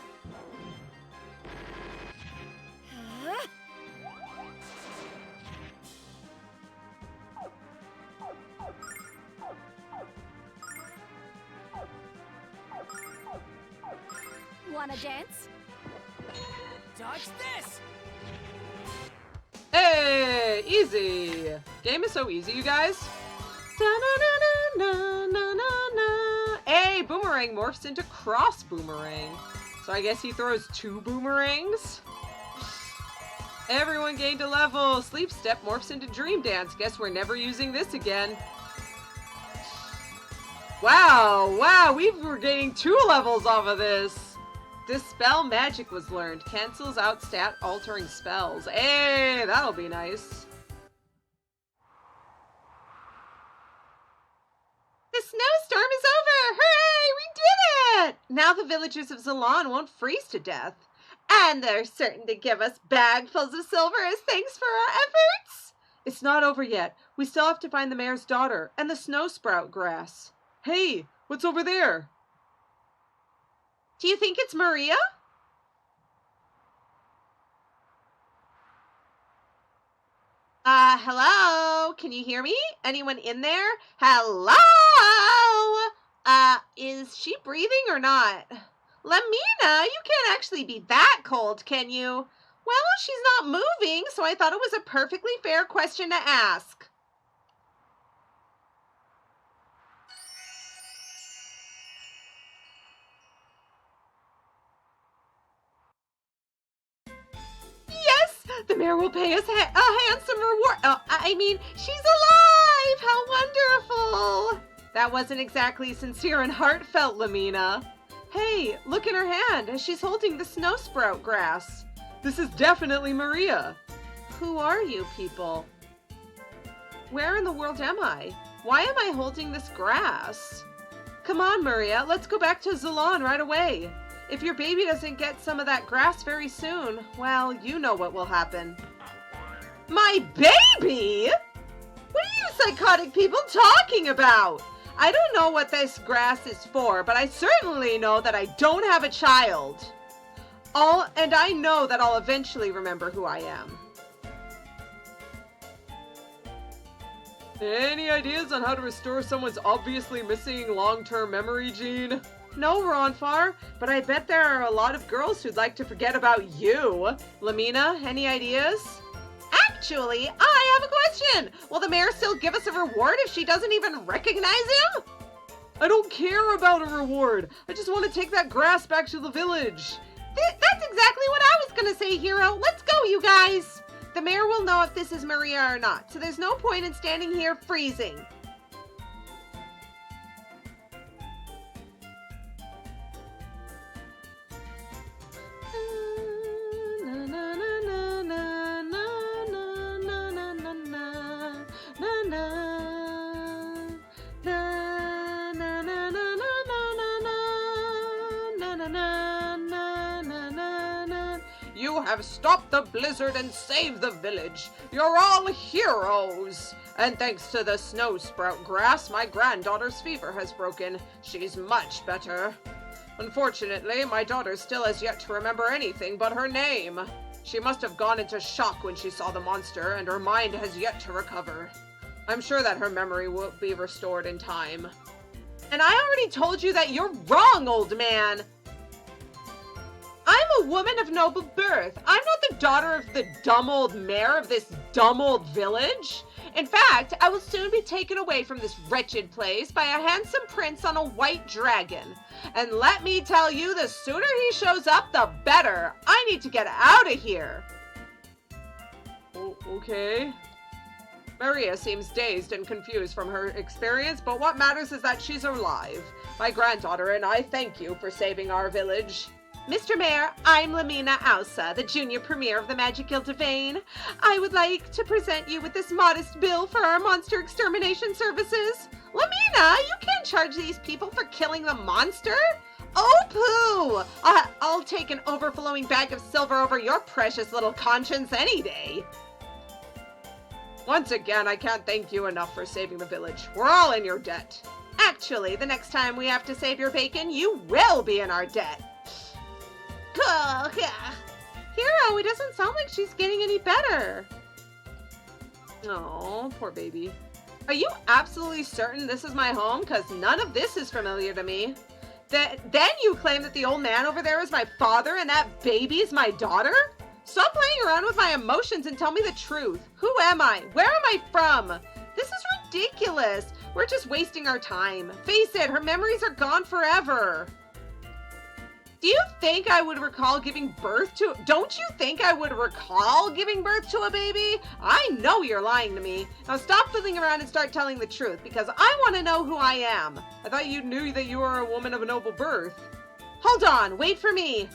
Wanna dance? Dodge this! Hey, easy. Game is so easy, you guys. Da-na-na-na-na-na-na. Hey, Boomerang morphs into Cross Boomerang. So I guess he throws 2 boomerangs. Everyone gained a level. Sleep Step morphs into Dream Dance. Guess we're never using this again. Wow, we were gaining 2 levels off of this. Dispel Magic was learned. Cancels out stat altering spells. Hey, that'll be nice. The snowstorm is over! Hooray! We did it! Now the villagers of Zulan won't freeze to death. And they're certain to give us bagfuls of silver as thanks for our efforts. It's not over yet. We still have to find the mayor's daughter and the snow sprout grass. Hey, what's over there? Do you think it's Maria? Hello? Can you hear me? Anyone in there? Hello? Is she breathing or not? Lemina, you can't actually be that cold, can you? Well, she's not moving, so I thought it was a perfectly fair question to ask. The mayor will pay us a handsome reward. I mean, she's alive! How wonderful! That wasn't exactly sincere and heartfelt, Lemina. Hey, look in her hand as she's holding the snow sprout grass. This is definitely Maria. Who are you people? Where in the world am I? Why am I holding this grass? Come on, Maria, let's go back to Zulan right away. If your baby doesn't get some of that grass very soon, well, you know what will happen. My baby? What are you psychotic people talking about? I don't know what this grass is for, but I certainly know that I don't have a child. And I know that I'll eventually remember who I am. Any ideas on how to restore someone's obviously missing long-term memory gene? No, Ronfar, but I bet there are a lot of girls who'd like to forget about you. Lemina, any ideas? Actually, I have a question. Will the mayor still give us a reward if she doesn't even recognize him? I don't care about a reward. I just want to take that grass back to the village. That's exactly what I was going to say, Hiro. Let's go, you guys. The mayor will know if this is Maria or not, so there's no point in standing here freezing. You have stopped the blizzard and saved the village. You're all heroes. And thanks to the snow sprout grass, my granddaughter's fever has broken. She's much better. Unfortunately, my daughter still has yet to remember anything but her name. She must have gone into shock when she saw the monster, and her mind has yet to recover. I'm sure that her memory will be restored in time. And I already told you that you're wrong, old man. I'm a woman of noble birth. I'm not the daughter of the dumb old mayor of this dumb old village. In fact, I will soon be taken away from this wretched place by a handsome prince on a white dragon. And let me tell you, the sooner he shows up, the better. I need to get out of here. Okay. Maria seems dazed and confused from her experience, but what matters is that she's alive. My granddaughter and I thank you for saving our village. Mr. Mayor, I'm Lemina Ausa, the junior premier of the Magic Guild of Vane. I would like to present you with this modest bill for our monster extermination services. Lemina, you can't charge these people for killing the monster. Oh, pooh! I'll take an overflowing bag of silver over your precious little conscience any day. Once again, I can't thank you enough for saving the village. We're all in your debt. Actually, the next time we have to save your bacon, you will be in our debt. Cool, yeah. Hiro, it doesn't sound like she's getting any better. Oh, poor baby. Are you absolutely certain this is my home? Because none of this is familiar to me. Then you claim that the old man over there is my father and that baby is my daughter? Stop playing around with my emotions and tell me the truth. Who am I? Where am I from? This is ridiculous. We're just wasting our time. Face it, her memories are gone forever. Do you think I would recall giving birth to... Don't you think I would recall giving birth to a baby? I know you're lying to me. Now stop fiddling around and start telling the truth, because I want to know who I am. I thought you knew that you were a woman of a noble birth. Hold on, wait for me.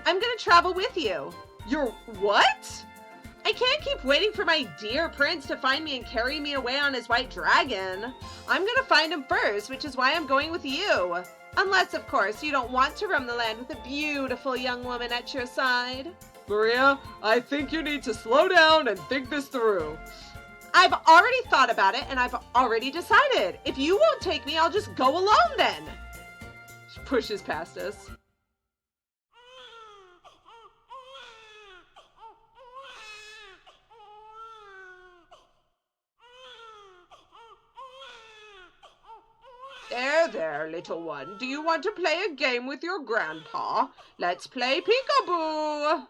I'm gonna travel with you. You're what? I can't keep waiting for my dear prince to find me and carry me away on his white dragon. I'm gonna find him first, which is why I'm going with you. Unless, of course, you don't want to roam the land with a beautiful young woman at your side. Maria, I think you need to slow down and think this through. I've already thought about it, and I've already decided. If you won't take me, I'll just go alone then. She pushes past us. There, little one. Do you want to play a game with your grandpa? Let's play peekaboo.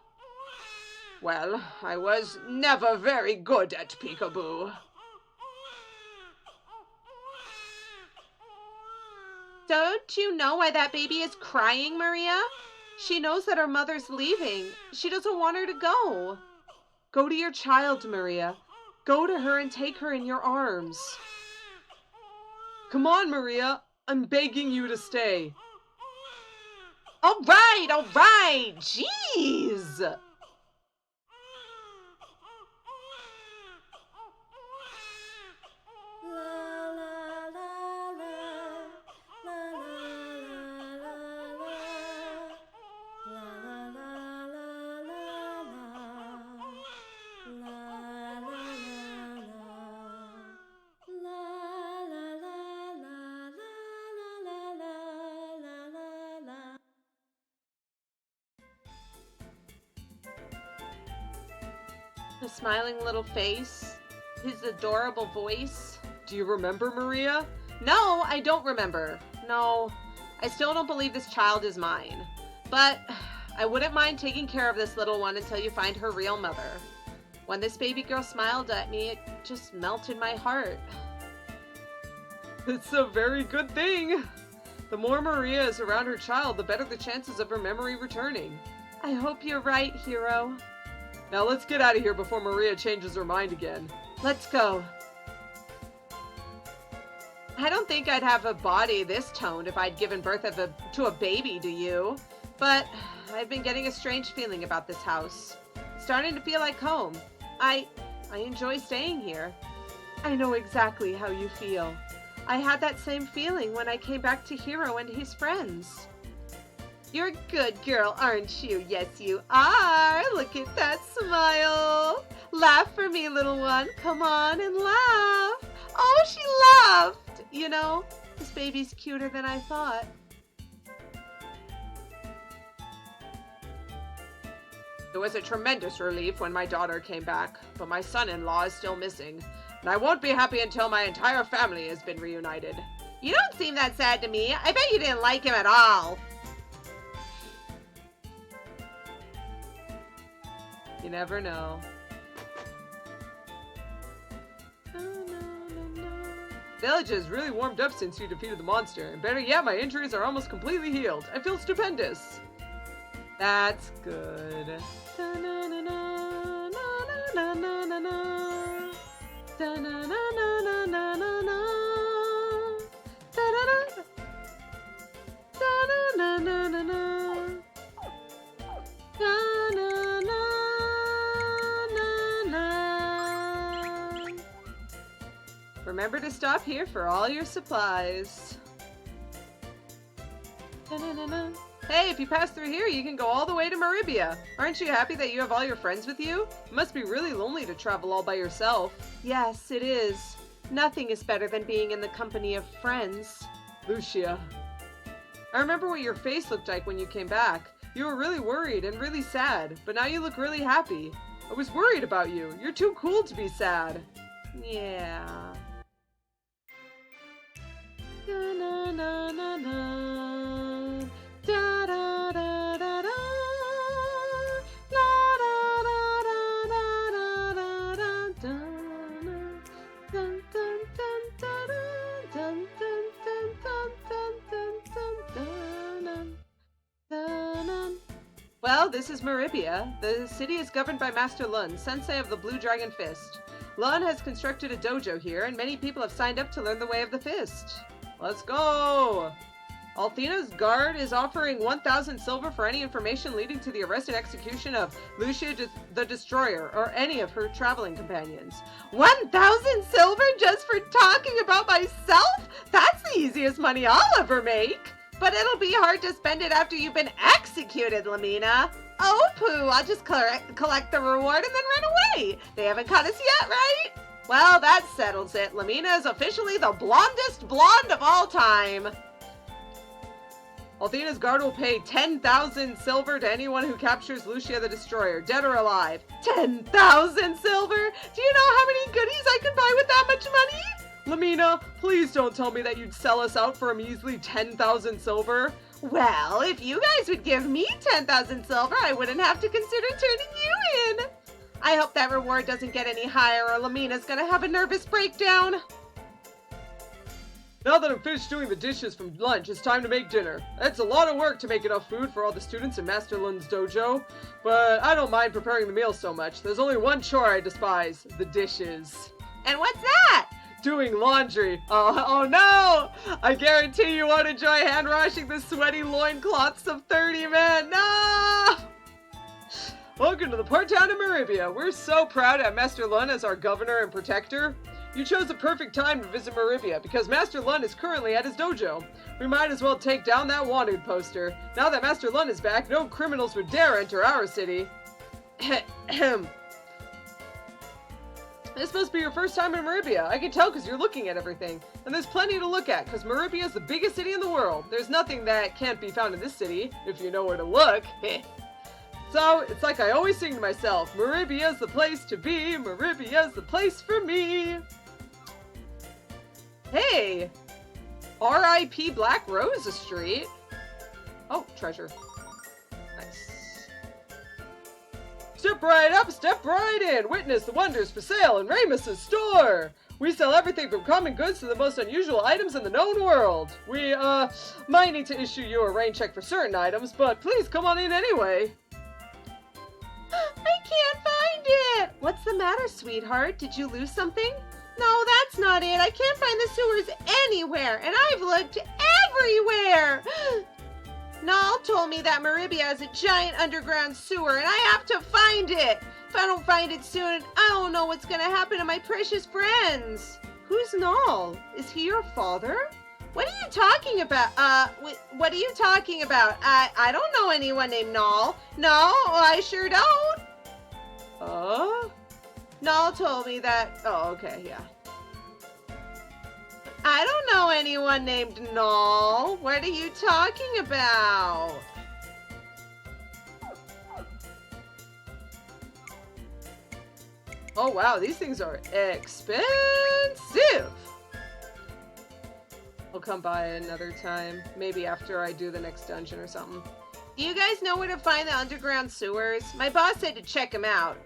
Well, I was never very good at peekaboo. Don't you know why that baby is crying, Maria? She knows that her mother's leaving. She doesn't want her to go. Go to your child, Maria. Go to her and take her in your arms. Come on, Maria. I'm begging you to stay. All right. Jeez. The smiling little face, his adorable voice. Do you remember, Maria? No, I don't remember. No, I still don't believe this child is mine. But I wouldn't mind taking care of this little one until you find her real mother. When this baby girl smiled at me, it just melted my heart. It's a very good thing. The more Maria is around her child, the better the chances of her memory returning. I hope you're right, Hiro. Now let's get out of here before Maria changes her mind again. Let's go. I don't think I'd have a body this toned if I'd given birth to a baby, do you? But I've been getting a strange feeling about this house. Starting to feel like home. I enjoy staying here. I know exactly how you feel. I had that same feeling when I came back to Hiro and his friends. You're a good girl, aren't you? Yes, you are. Look at that smile. Laugh for me, little one. Come on and laugh. Oh, she laughed. You know, this baby's cuter than I thought. It was a tremendous relief when my daughter came back, but my son-in-law is still missing. And I won't be happy until my entire family has been reunited. You don't seem that sad to me. I bet you didn't like him at all. You never know. Village has really warmed up since you defeated the monster, and better yet, my injuries are almost completely healed. I feel stupendous. That's good. Remember to stop here for all your supplies. Hey, if you pass through here, you can go all the way to Meribia. Aren't you happy that you have all your friends with you? It must be really lonely to travel all by yourself. Yes, it is. Nothing is better than being in the company of friends. Lucia. I remember what your face looked like when you came back. You were really worried and really sad, but now you look really happy. I was worried about you. You're too cool to be sad. Yeah. Well, this is Meribia. The city is governed by Master Lunn, sensei of the Blue Dragon Fist. Lunn has constructed a dojo here, and many people have signed up to learn the way of the fist. Let's go! Althena's guard is offering 1,000 silver for any information leading to the arrest and execution of Lucia the Destroyer, or any of her traveling companions. 1,000 silver just for talking about myself? That's the easiest money I'll ever make. But it'll be hard to spend it after you've been executed, Lemina. Oh, pooh, I'll just collect the reward and then run away. They haven't caught us yet, right? Well, that settles it. Lemina is officially the blondest blonde of all time. Althena's guard will pay 10,000 silver to anyone who captures Lucia the Destroyer, dead or alive. 10,000 silver? Do you know how many goodies I could buy with that much money? Lemina, please don't tell me that you'd sell us out for a measly 10,000 silver. Well, if you guys would give me 10,000 silver, I wouldn't have to consider turning you in. I hope that reward doesn't get any higher or Lemina's gonna have a nervous breakdown. Now that I'm finished doing the dishes from lunch, it's time to make dinner. It's a lot of work to make enough food for all the students in Master Lunn's dojo, but I don't mind preparing the meals so much. There's only one chore I despise, the dishes. And what's that? Doing laundry. Oh no! I guarantee you won't enjoy hand washing the sweaty loincloths of 30 men. No! Welcome to the port town of Meribia. We're so proud to have Master Lunn as our governor and protector. You chose the perfect time to visit Meribia because Master Lunn is currently at his dojo. We might as well take down that wanted poster. Now that Master Lunn is back, no criminals would dare enter our city. This must be your first time in Meribia. I can tell because you're looking at everything. And there's plenty to look at because Meribia is the biggest city in the world. There's nothing that can't be found in this city, if you know where to look. So, it's like I always sing to myself, Meribia's the place to be, Meribia's the place for me. Hey! R.I.P. Black Rose Street. Oh, treasure. Nice. Step right up, step right in. Witness the wonders for sale in Remus's store. We sell everything from common goods to the most unusual items in the known world. We, might need to issue you a rain check for certain items, but please come on in anyway. I can't find it. What's the matter, sweetheart? Did you lose something? No, that's not it. I can't find the sewers anywhere, and I've looked everywhere. Noel told me that Meribia has a giant underground sewer, and I have to find it. If I don't find it soon, I don't know what's going to happen to my precious friends. Who's Noel? Is he your father? What are you talking about? What are you talking about? I don't know anyone named Noel. No, I sure don't. Noel told me that. Oh, okay, yeah. I don't know anyone named Noel. What are you talking about? Oh wow, these things are expensive. I'll come by another time. Maybe after I do the next dungeon or something. Do you guys know where to find the underground sewers? My boss said to check them out,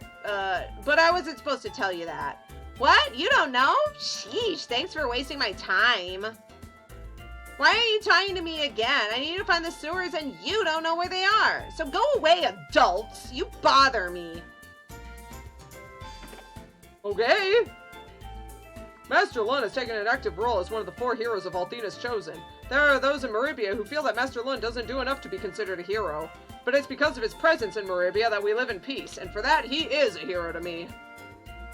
but I wasn't supposed to tell you that. What? You don't know? Sheesh, thanks for wasting my time. Why are you talking to me again? I need to find the sewers and you don't know where they are. So go away, adults. You bother me. Okay. Master Lunn has taken an active role as one of the 4 heroes of Althena's Chosen. There are those in Meribia who feel that Master Lunn doesn't do enough to be considered a hero. But it's because of his presence in Meribia that we live in peace, and for that, he is a hero to me.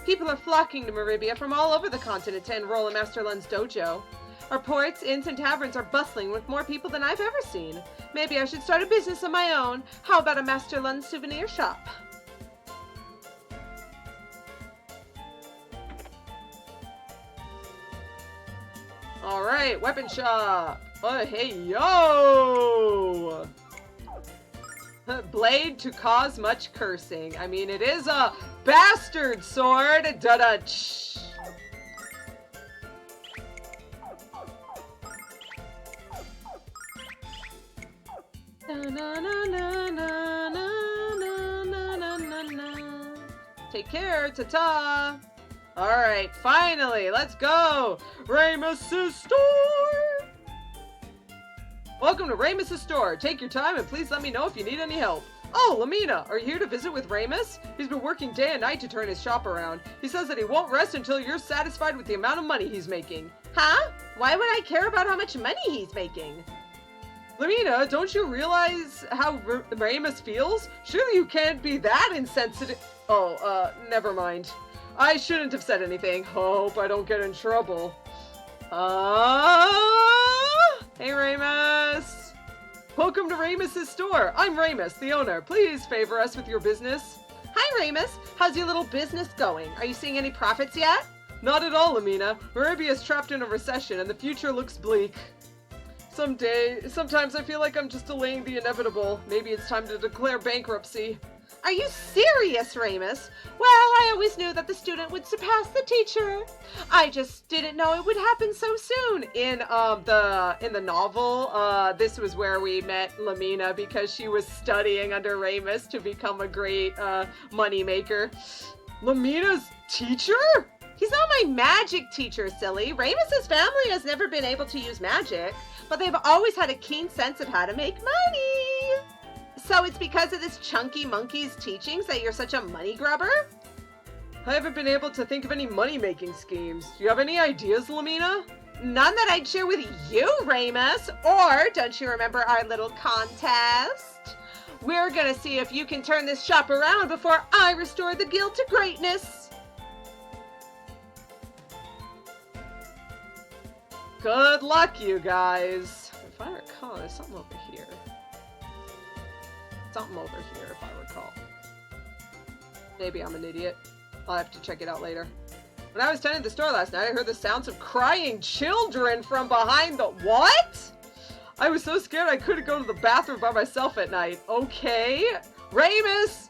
People are flocking to Meribia from all over the continent to enroll in Master Lunn's dojo. Our ports, inns, and taverns are bustling with more people than I've ever seen. Maybe I should start a business of my own. How about a Master Lunn souvenir shop? Alright, weapon shop. Oh, hey, yo! Blade to cause much cursing. I mean, it is a bastard sword. Da-da-ch. Take care, ta-ta! Alright, finally, let's go! Remus's store! Welcome to Remus's store. Take your time and please let me know if you need any help. Oh, Lemina, are you here to visit with Remus? He's been working day and night to turn his shop around. He says that he won't rest until you're satisfied with the amount of money he's making. Huh? Why would I care about how much money he's making? Lemina, don't you realize how Remus feels? Surely you can't be that insensitive. Oh, never mind. I shouldn't have said anything. Hope I don't get in trouble. Hey Remus! Welcome to Remus's store. I'm Remus, the owner. Please favor us with your business. Hi Remus, how's your little business going? Are you seeing any profits yet? Not at all, Lemina. Meribia is trapped in a recession and the future looks bleak. Sometimes I feel like I'm just delaying the inevitable. Maybe it's time to declare bankruptcy. Are you serious, Remus? Well, I always knew that the student would surpass the teacher. I just didn't know it would happen so soon. In the novel, this was where we met Lemina because she was studying under Remus to become a great money maker. Lemina's teacher? He's not my magic teacher, silly. Remus's family has never been able to use magic, but they've always had a keen sense of how to make money. So it's because of this chunky monkey's teachings that you're such a money grubber? I haven't been able to think of any money-making schemes. Do you have any ideas, Lemina? None that I'd share with you, Remus. Or, don't you remember our little contest? We're gonna see if you can turn this shop around before I restore the guild to greatness. Good luck, you guys. If I recall, there's something over here. Something over here, if I recall. Maybe I'm an idiot. I'll have to check it out later. When I was tending the store last night, I heard the sounds of crying children from behind the— What? I was so scared I couldn't go to the bathroom by myself at night. Okay. Remus,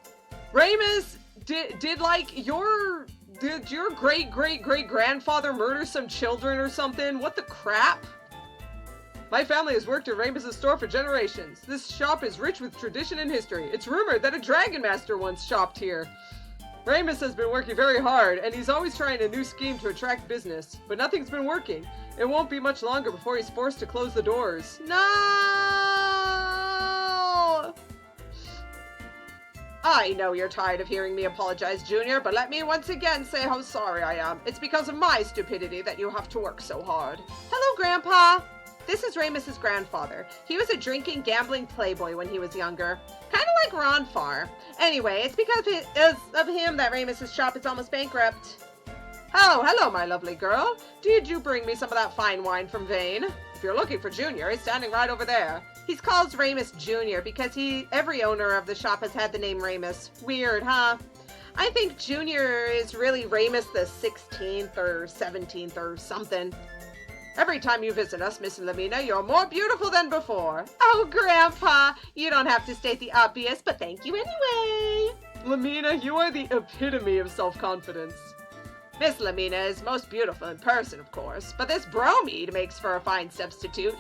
did your great-great-great-grandfather murder some children or something? What the crap? My family has worked at Remus's store for generations. This shop is rich with tradition and history. It's rumored that a Dragon Master once shopped here. Remus has been working very hard, and he's always trying a new scheme to attract business, but nothing's been working. It won't be much longer before he's forced to close the doors. No! I know you're tired of hearing me apologize, Junior, but let me once again say how sorry I am. It's because of my stupidity that you have to work so hard. Hello, Grandpa. This is Remus's grandfather. He was a drinking, gambling playboy when he was younger. Kind of like Ron Farr. Anyway, it's because of him that Remus's shop is almost bankrupt. Oh, hello, my lovely girl. Did you bring me some of that fine wine from Vane? If you're looking for Junior, he's standing right over there. He's called Remus Jr. because every owner of the shop has had the name Remus. Weird, huh? I think Junior is really Remus the 16th or 17th or something. Every time you visit us, Miss Lemina, you're more beautiful than before. Oh, Grandpa, you don't have to state the obvious, but thank you anyway. Lemina, you are the epitome of self-confidence. Miss Lemina is most beautiful in person, of course, but this Bromide makes for a fine substitute.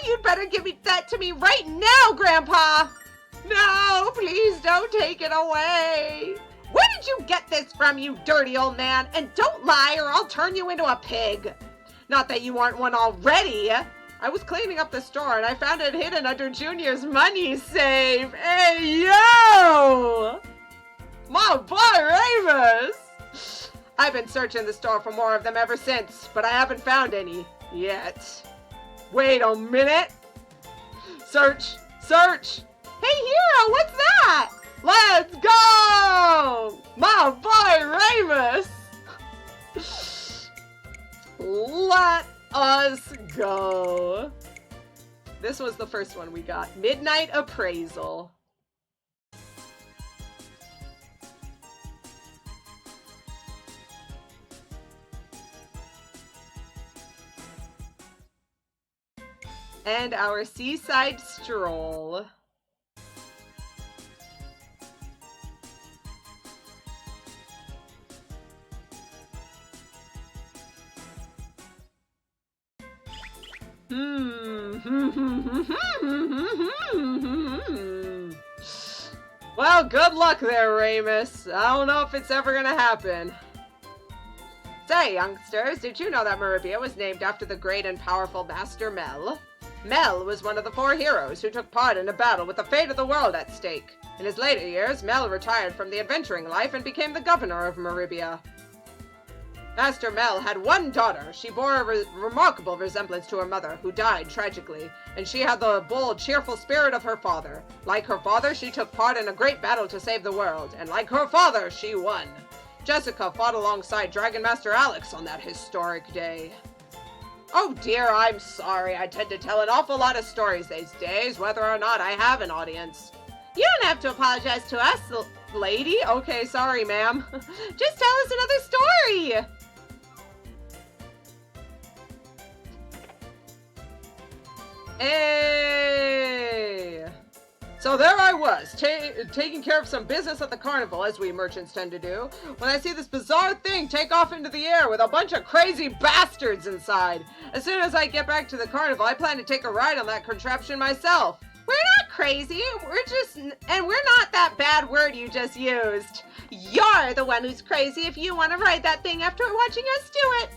You'd better give that to me right now, Grandpa! No, please don't take it away! Where did you get this from, you dirty old man? And don't lie or I'll turn you into a pig! Not that you aren't one already! I was cleaning up the store and I found it hidden under Junior's money safe! Hey, yo! My boy, Remus! I've been searching the store for more of them ever since, but I haven't found any yet. Wait a minute! Search! Search! Hey, Hiro, what's that? Let's go! My boy, Remus! Let us go. This was the first one we got. Midnight Appraisal. And our seaside stroll. Well, good luck there, Remus. I don't know if it's ever gonna happen. Say, youngsters, did you know that Meribia was named after the great and powerful Master Mel? Mel was one of the 4 heroes who took part in a battle with the fate of the world at stake. In his later years, Mel retired from the adventuring life and became the governor of Meribia. Master Mel had one daughter. She bore a remarkable resemblance to her mother, who died tragically, and she had the bold, cheerful spirit of her father. Like her father, she took part in a great battle to save the world, and like her father, she won. Jessica fought alongside Dragon Master Alex on that historic day. Oh dear, I'm sorry. I tend to tell an awful lot of stories these days, whether or not I have an audience. You don't have to apologize to us, lady. Okay, sorry, ma'am. Just tell us another story. Hey! So there I was, taking care of some business at the carnival, as we merchants tend to do, when I see this bizarre thing take off into the air with a bunch of crazy bastards inside. As soon as I get back to the carnival, I plan to take a ride on that contraption myself. We're not crazy, and we're not that bad word you just used. You're the one who's crazy if you want to ride that thing after watching us do it.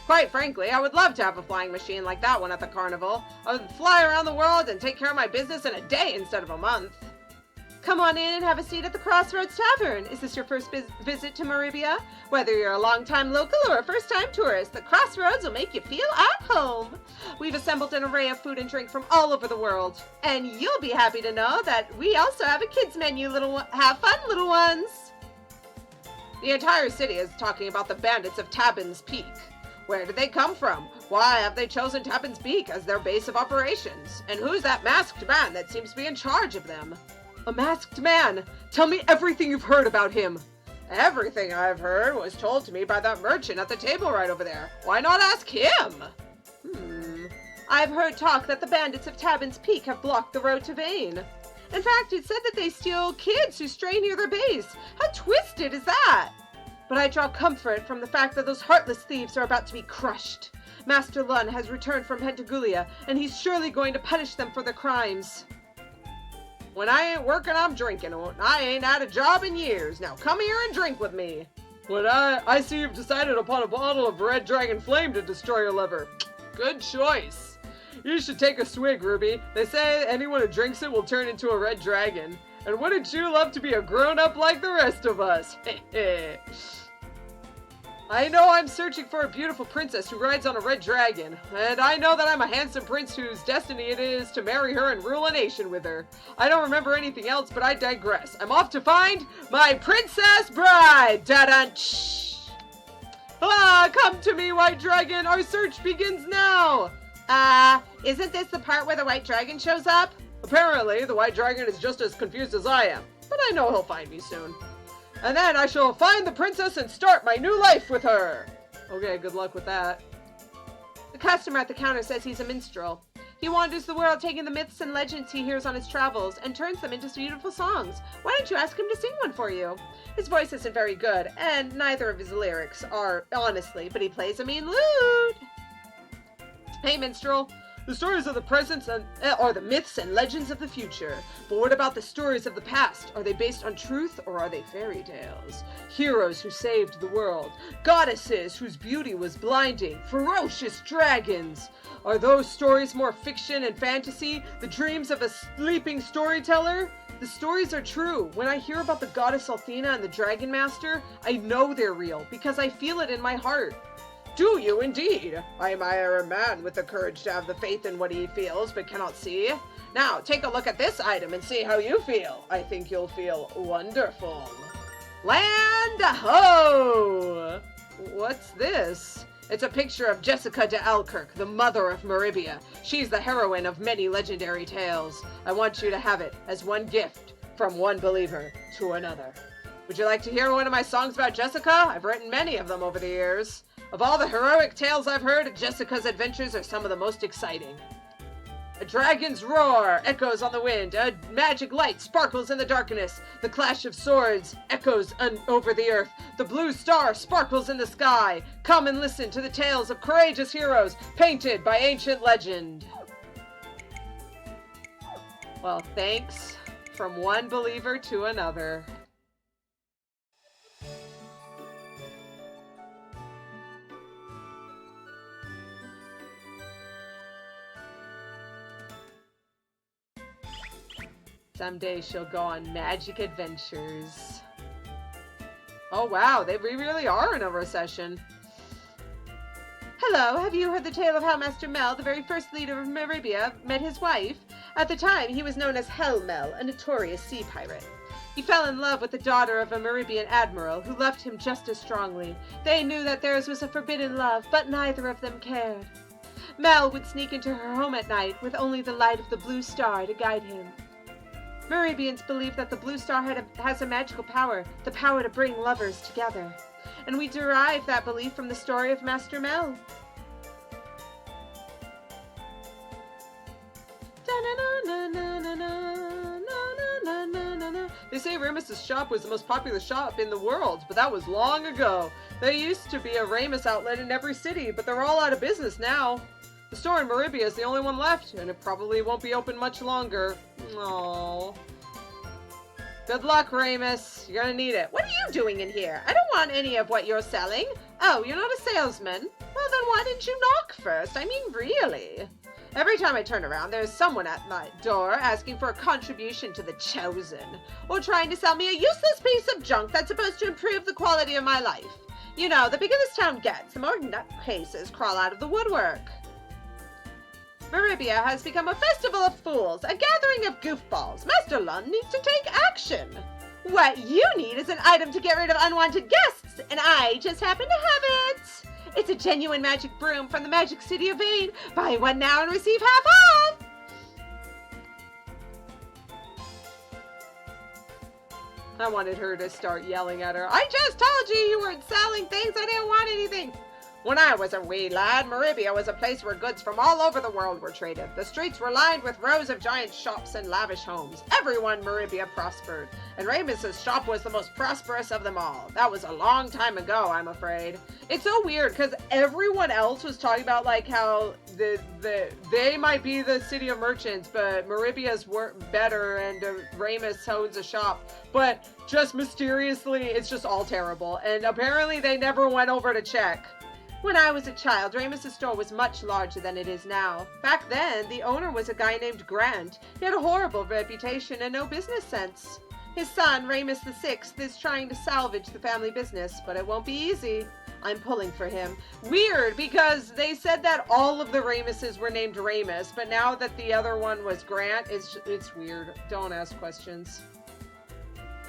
Quite frankly, I would love to have a flying machine like that one at the carnival. I would fly around the world and take care of my business in a day instead of a month. Come on in and have a seat at the Crossroads Tavern. Is this your first visit to Meribia? Whether you're a long-time local or a first-time tourist, the Crossroads will make you feel at home. We've assembled an array of food and drink from all over the world. And you'll be happy to know that we also have a kids menu, have fun, little ones. The entire city is talking about the bandits of Tabin's Peak. Where did they come from? Why have they chosen Tabin's Peak as their base of operations? And who's that masked man that seems to be in charge of them? A masked man! Tell me everything you've heard about him! Everything I've heard was told to me by that merchant at the table right over there. Why not ask him? I've heard talk that the bandits of Tabin's Peak have blocked the road to Vane. In fact, it said that they steal kids who stray near their base. How twisted is that? But I draw comfort from the fact that those heartless thieves are about to be crushed. Master Lunn has returned from Pentagulia, and he's surely going to punish them for their crimes. When I ain't working, I'm drinking. I ain't had a job in years. Now come here and drink with me. When I see you've decided upon a bottle of Red Dragon Flame to destroy your liver. Good choice. You should take a swig, Ruby. They say anyone who drinks it will turn into a red dragon. And wouldn't you love to be a grown-up like the rest of us? I know I'm searching for a beautiful princess who rides on a red dragon, and I know that I'm a handsome prince whose destiny it is to marry her and rule a nation with her. I don't remember anything else, but I digress. I'm off to find my princess bride! Da-dun-ch! Ah, come to me, White Dragon! Our search begins now! Isn't this the part where the White Dragon shows up? Apparently, the White Dragon is just as confused as I am, but I know he'll find me soon. And then I shall find the princess and start my new life with her. Okay, good luck with that. The customer at the counter says he's a minstrel. He wanders the world taking the myths and legends he hears on his travels and turns them into beautiful songs. Why don't you ask him to sing one for you? His voice isn't very good, and neither of his lyrics are, honestly, but he plays a mean lute. Hey, minstrel. The stories of the present are the myths and legends of the future. But what about the stories of the past? Are they based on truth or are they fairy tales? Heroes who saved the world. Goddesses whose beauty was blinding. Ferocious dragons. Are those stories more fiction and fantasy? The dreams of a sleeping storyteller? The stories are true. When I hear about the goddess Athena and the Dragon Master, I know they're real because I feel it in my heart. Do you indeed? I admire a man with the courage to have the faith in what he feels but cannot see. Now, take a look at this item and see how you feel. I think you'll feel wonderful. Land ho! What's this? It's a picture of Jessica de Alkirk, the mother of Meribia. She's the heroine of many legendary tales. I want you to have it as one gift from one believer to another. Would you like to hear one of my songs about Jessica? I've written many of them over the years. Of all the heroic tales I've heard, Jessica's adventures are some of the most exciting. A dragon's roar echoes on the wind. A magic light sparkles in the darkness. The clash of swords echoes over the earth. The blue star sparkles in the sky. Come and listen to the tales of courageous heroes painted by ancient legend. Well, thanks from one believer to another. Someday she'll go on magic adventures. Oh wow, we really are in a recession. Hello, have you heard the tale of how Master Mel, the very first leader of Meribia, met his wife? At the time, he was known as Hell Mel, a notorious sea pirate. He fell in love with the daughter of a Meribian admiral who loved him just as strongly. They knew that theirs was a forbidden love, but neither of them cared. Mel would sneak into her home at night with only the light of the blue star to guide him. Meribians believe that the blue star has a magical power, the power to bring lovers together. And we derive that belief from the story of Master Mel. They say Remus's shop was the most popular shop in the world, but that was long ago. There used to be a Remus outlet in every city, but they're all out of business now. The store in Meribia is the only one left, and it probably won't be open much longer. Aww. Good luck, Remus. You're gonna need it. What are you doing in here? I don't want any of what you're selling. Oh, you're not a salesman? Well, then why didn't you knock first? I mean, really? Every time I turn around, there's someone at my door asking for a contribution to the Chosen, or trying to sell me a useless piece of junk that's supposed to improve the quality of my life. You know, the bigger this town gets, the more nutcases crawl out of the woodwork. Meribia has become a festival of fools, a gathering of goofballs. Master Lunn needs to take action. What you need is an item to get rid of unwanted guests, and I just happen to have it. It's a genuine magic broom from the magic city of Vane. Buy one now and receive half off. I wanted her to start yelling at her. I just told you weren't selling things. I didn't want anything. When I was a wee lad, Meribia was a place where goods from all over the world were traded. The streets were lined with rows of giant shops and lavish homes. Everyone in Meribia prospered, and Remus's shop was the most prosperous of them all. That was a long time ago, I'm afraid. It's so weird, because everyone else was talking about, like, how they might be the city of merchants, but Meribia's better, and Remus owns a shop. But just mysteriously, it's just all terrible, and apparently they never went over to check. When I was a child, Remus's store was much larger than it is now. Back then, the owner was a guy named Grant. He had a horrible reputation and no business sense. His son, Remus VI, is trying to salvage the family business, but it won't be easy. I'm pulling for him. Weird, because they said that all of the Remuses were named Remus, but now that the other one was Grant, it's weird. Don't ask questions.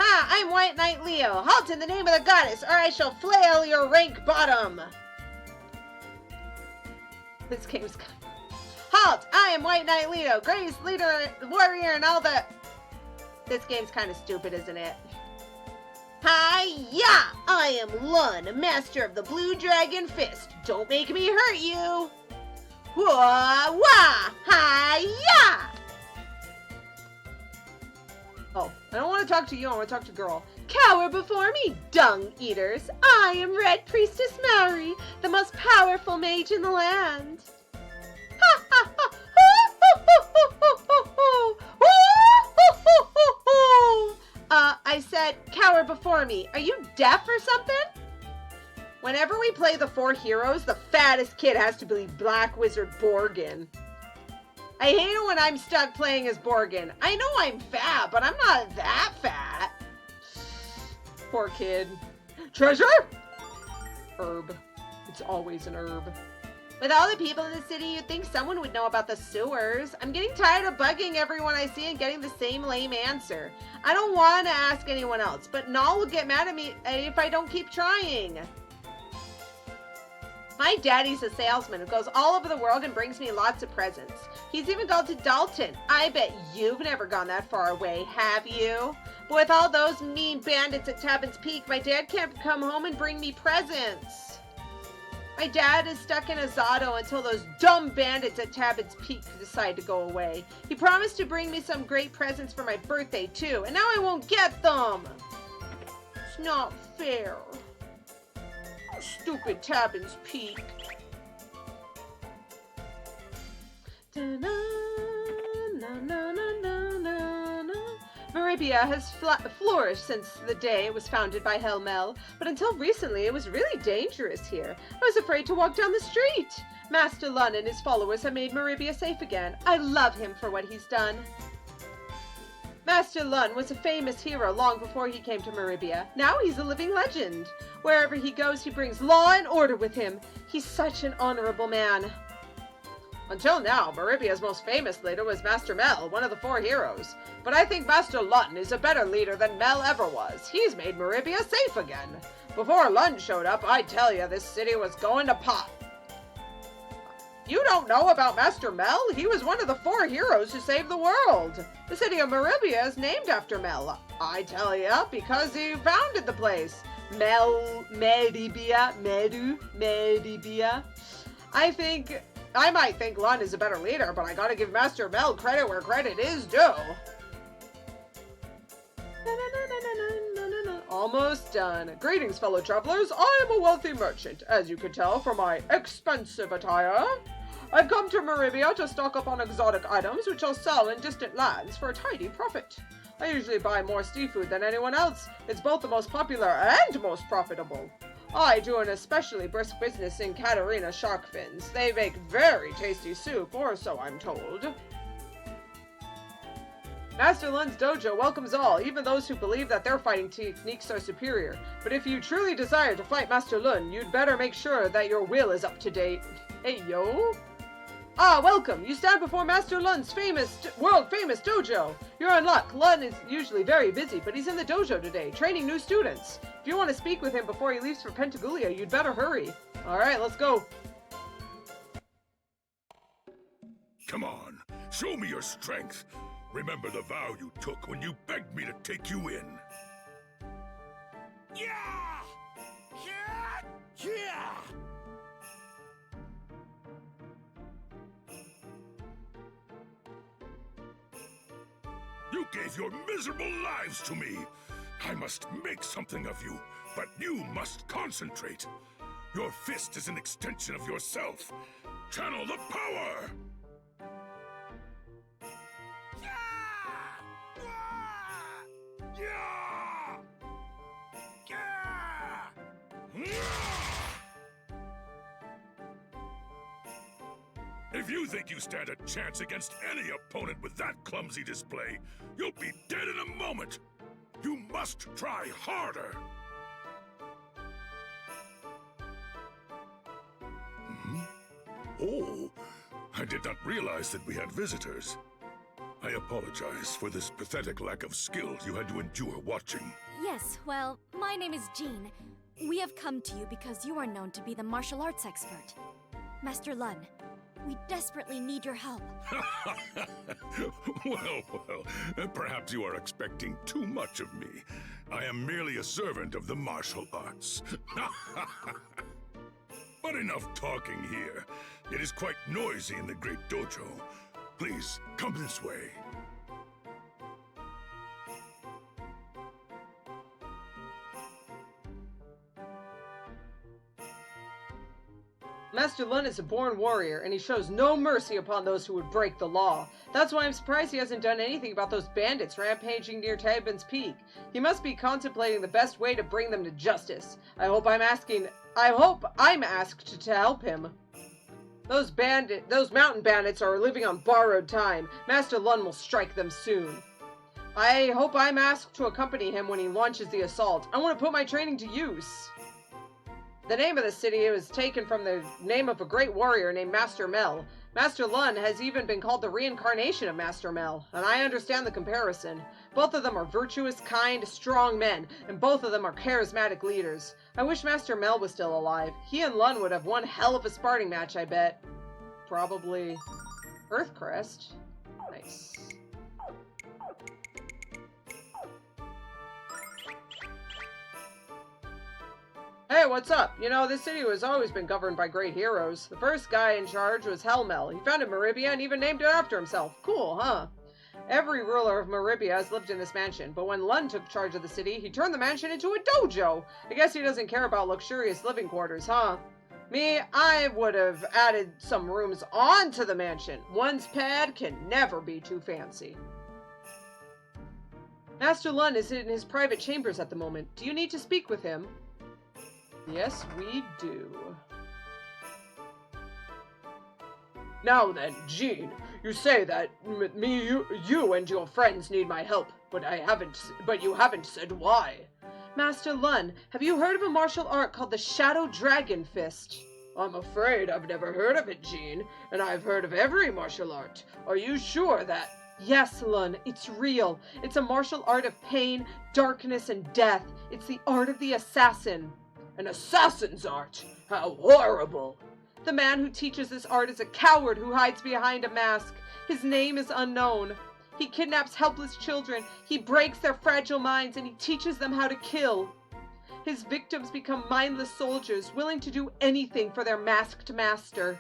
Ha! I'm White Knight Leo. Halt in the name of the goddess, or I shall flail your rank bottom. This game's Halt! I am White Knight Leo, greatest leader, warrior, and all the... This game's kind of stupid, isn't it? Hi-ya! I am Lunn, master of the Blue Dragon Fist. Don't make me hurt you! Wah, wah, hi-ya! Oh, I don't want to talk to you, I want to talk to girl. Cower before me, dung eaters. I am Red Priestess Mary, the most powerful mage in the land. Ha ha ha! I said, cower before me. Are you deaf or something? Whenever we play the 4 heroes, the fattest kid has to be Black Wizard Borgin. I hate it when I'm stuck playing as Borgin. I know I'm fat, but I'm not that fat. Poor kid. Treasure? Herb. It's always an herb. With all the people in the city, you'd think someone would know about the sewers. I'm getting tired of bugging everyone I see and getting the same lame answer. I don't want to ask anyone else, but Nall will get mad at me if I don't keep trying. My daddy's a salesman who goes all over the world and brings me lots of presents. He's even gone to Dalton. I bet you've never gone that far away, have you? But with all those mean bandits at Tappin's Peak, my dad can't come home and bring me presents. My dad is stuck in a Zato until those dumb bandits at Tappin's Peak decide to go away. He promised to bring me some great presents for my birthday too, and now I won't get them. It's not fair. Stupid Tappin's Peak. Meribia has flourished since the day it was founded by Helmel, but until recently it was really dangerous here. I was afraid to walk down the street. Master Lunn and his followers have made Meribia safe again. I love him for what he's done. Master Lunn was a famous hero long before he came to Meribia. Now he's a living legend. Wherever he goes, he brings law and order with him. He's such an honorable man. Until now, Meribia's most famous leader was Master Mel, one of the 4 heroes. But I think Master Lunn is a better leader than Mel ever was. He's made Meribia safe again. Before Lunn showed up, I tell you, this city was going to pot. You don't know about Master Mel? He was one of the 4 heroes who saved the world. The city of Meribia is named after Mel. I tell ya, because he founded the place. Meribia. I might think Lunn is a better leader, but I gotta give Master Mel credit where credit is due. Almost done. Greetings, fellow travelers. I am a wealthy merchant, as you can tell from my expensive attire. I've come to Meribia to stock up on exotic items, which I'll sell in distant lands for a tidy profit. I usually buy more seafood than anyone else. It's both the most popular and most profitable. I do an especially brisk business in Katarina shark fins. They make very tasty soup, or so I'm told. Master Lunn's dojo welcomes all, even those who believe that their fighting techniques are superior. But if you truly desire to fight Master Lunn, you'd better make sure that your will is up to date. Hey, yo! Ah, welcome! You stand before Master Lunn's world-famous dojo! You're in luck. Lunn is usually very busy, but he's in the dojo today, training new students. If you want to speak with him before he leaves for Pentagoulia, you'd better hurry. Alright, let's go. Come on, show me your strength. Remember the vow you took when you begged me to take you in. Yeah! Yeah! Yeah! You gave your miserable lives to me. I must make something of you, but you must concentrate. Your fist is an extension of yourself. Channel the power! If you think you stand a chance against any opponent with that clumsy display, you'll be dead in a moment. You must try harder. Oh, I did not realize that we had visitors. I apologize for this pathetic lack of skill you had to endure watching. Yes, well, my name is Jean. We have come to you because you are known to be the martial arts expert. Master Lunn, we desperately need your help. Well, perhaps you are expecting too much of me. I am merely a servant of the martial arts. But enough talking here. It is quite noisy in the great dojo. Please, come this way. Master Lunn is a born warrior, and he shows no mercy upon those who would break the law. That's why I'm surprised he hasn't done anything about those bandits rampaging near Tabin's Peak. He must be contemplating the best way to bring them to justice. I hope I'm asked to help him. Those mountain bandits are living on borrowed time. Master Lunn will strike them soon. I hope I'm asked to accompany him when he launches the assault. I want to put my training to use. The name of the city was taken from the name of a great warrior named Master Mel. Master Lunn has even been called the reincarnation of Master Mel, and I understand the comparison. Both of them are virtuous, kind, strong men, and both of them are charismatic leaders. I wish Master Mel was still alive. He and Lunn would have one hell of a sparring match, I bet. Probably Earthcrest. Nice. Hey, what's up? You know, this city has always been governed by great heroes. The first guy in charge was Helmel. He founded Meribia and even named it after himself. Cool, huh? Every ruler of Meribia has lived in this mansion, but when Lunn took charge of the city, he turned the mansion into a dojo. I guess he doesn't care about luxurious living quarters, huh? Me, I would have added some rooms onto the mansion. One's pad can never be too fancy. Master Lunn is in his private chambers at the moment. Do you need to speak with him? Yes, we do. Now then, Jean, you say that you and your friends need my help, but you haven't said why. Master Lunn, have you heard of a martial art called the Shadow Dragon Fist? I'm afraid I've never heard of it, Jean, and I've heard of every martial art. Are you sure that... Yes, Lunn, it's real. It's a martial art of pain, darkness, and death. It's the art of the assassin. An assassin's art? How horrible! The man who teaches this art is a coward who hides behind a mask. His name is unknown. He kidnaps helpless children, he breaks their fragile minds, and he teaches them how to kill. His victims become mindless soldiers, willing to do anything for their masked master.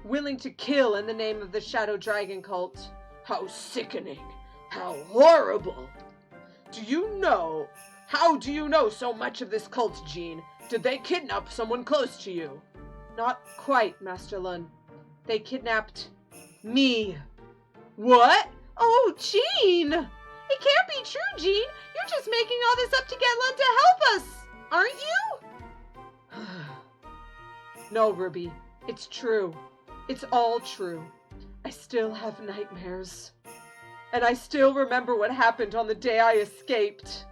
Willing to kill in the name of the Shadow Dragon cult. How sickening! How horrible! How do you know so much of this cult, Jean? Did they kidnap someone close to you? Not quite, Master Lunn. They kidnapped me. What? Oh, Jean! It can't be true, Jean. You're just making all this up to get Lunn to help us, aren't you? No, Ruby. It's true. It's all true. I still have nightmares. And I still remember what happened on the day I escaped.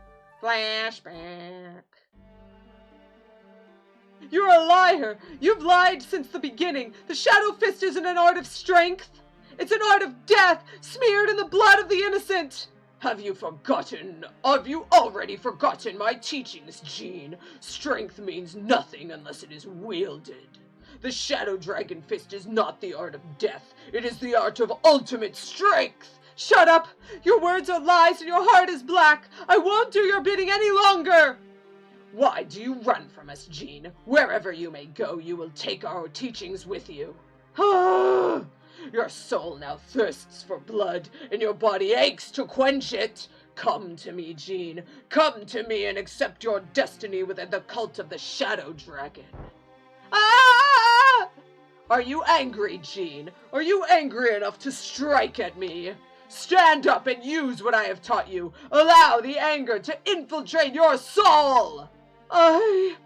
Flashback. You're a liar! You've lied since the beginning! The Shadow Fist isn't an art of strength! It's an art of death, smeared in the blood of the innocent! Have you already forgotten my teachings, Jean? Strength means nothing unless it is wielded. The Shadow Dragon Fist is not the art of death. It is the art of ultimate strength! Shut up! Your words are lies and your heart is black! I won't do your bidding any longer! Why do you run from us, Jean? Wherever you may go, you will take our teachings with you. Your soul now thirsts for blood, and your body aches to quench it. Come to me, Jean. Come to me and accept your destiny within the cult of the Shadow Dragon. Ah! Are you angry, Jean? Are you angry enough to strike at me? Stand up and use what I have taught you. Allow the anger to infiltrate your soul. I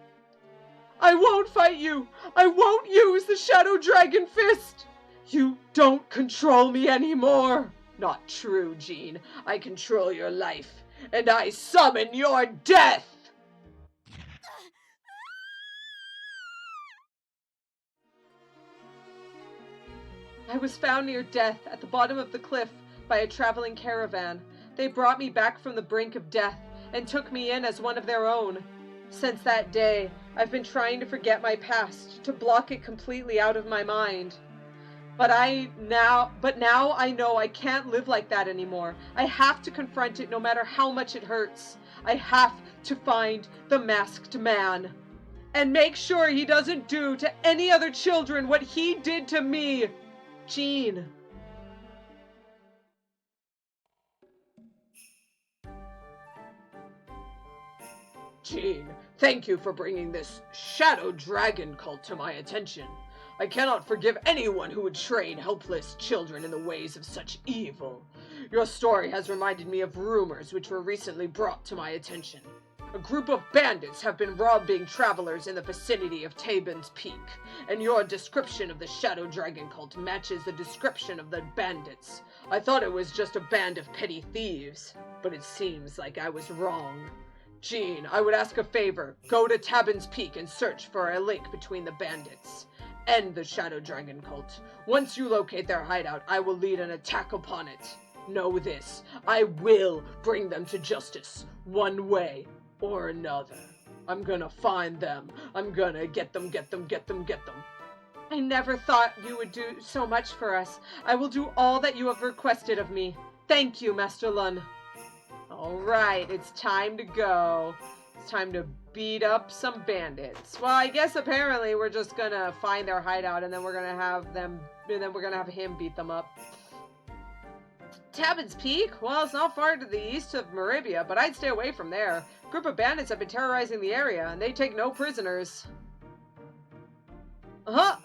won't fight you. I won't use the Shadow Dragon Fist. You don't control me anymore. Not true, Jean. I control your life, and I summon your death. I was found near death at the bottom of the cliff by a traveling caravan. They brought me back from the brink of death and took me in as one of their own. Since that day, I've been trying to forget my past, to block it completely out of my mind. But now I know I can't live like that anymore. I have to confront it no matter how much it hurts. I have to find the masked man. And make sure he doesn't do to any other children what he did to me. Jean. Jean, thank you for bringing this shadow dragon cult to my attention. I cannot forgive anyone who would train helpless children in the ways of such evil. Your story has reminded me of rumors which were recently brought to my attention. A group of bandits have been robbing travelers in the vicinity of Tabin's Peak, and your description of the Shadow Dragon cult matches the description of the bandits. I thought it was just a band of petty thieves, but it seems like I was wrong. Jean, I would ask a favor. Go to Tabin's Peak and search for a link between the bandits and the Shadow Dragon cult. Once you locate their hideout, I will lead an attack upon it. Know this, I will bring them to justice, one way or another. I'm gonna find them. I'm gonna get them. I never thought you would do so much for us. I will do all that you have requested of me. Thank you, Master Lunn. Alright, it's time to go. It's time to beat up some bandits. Well, I guess apparently we're just gonna find their hideout and then we're gonna have him beat them up. Tabin's Peak? Well, it's not far to the east of Meribia, but I'd stay away from there. A group of bandits have been terrorizing the area, and they take no prisoners. Ha!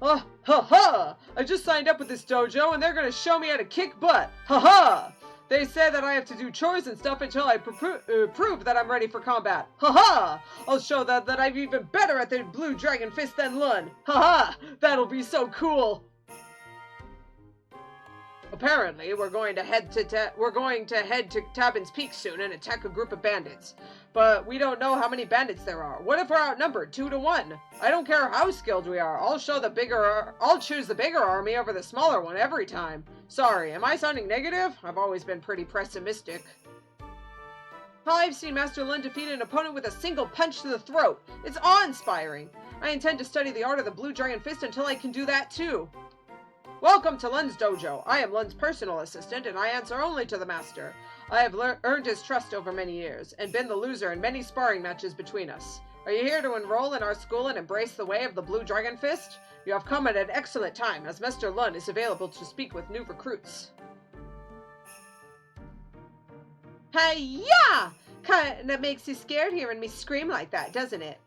I just signed up with this dojo, and they're gonna show me how to kick butt. Ha! They say that I have to do chores and stuff until I prove that I'm ready for combat. Ha! I'll show that I'm even better at the Blue Dragon Fist than Lunn. Ha! That'll be so cool. Apparently, we're going to head to Tabin's Peak soon and attack a group of bandits. But we don't know how many bandits there are. What if we're outnumbered 2 to 1? I don't care how skilled we are. I'll choose the bigger army over the smaller one every time. Sorry, am I sounding negative? I've always been pretty pessimistic. I've seen Master Lunn defeat an opponent with a single punch to the throat. It's awe-inspiring. I intend to study the art of the Blue Dragon Fist until I can do that too. Welcome to Lunn's dojo. I am Lunn's personal assistant, and I answer only to the master. I have earned his trust over many years, and been the loser in many sparring matches between us. Are you here to enroll in our school and embrace the way of the Blue Dragon Fist? You have come at an excellent time, as Master Lunn is available to speak with new recruits. Hi-ya! Kinda makes you scared hearing me scream like that, doesn't it?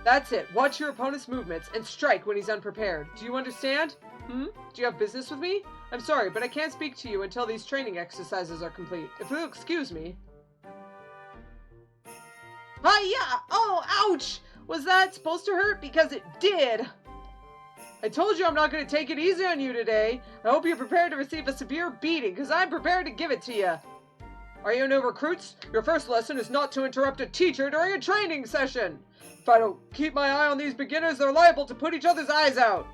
That's it. Watch your opponent's movements and strike when he's unprepared. Do you understand? Do you have business with me? I'm sorry, but I can't speak to you until these training exercises are complete. If you'll excuse me. Hi-ya! Oh, ouch! Was that supposed to hurt? Because it did! I told you I'm not going to take it easy on you today. I hope you're prepared to receive a severe beating, because I'm prepared to give it to you. Are you new recruits? Your first lesson is not to interrupt a teacher during a training session. If I don't keep my eye on these beginners, they're liable to put each other's eyes out.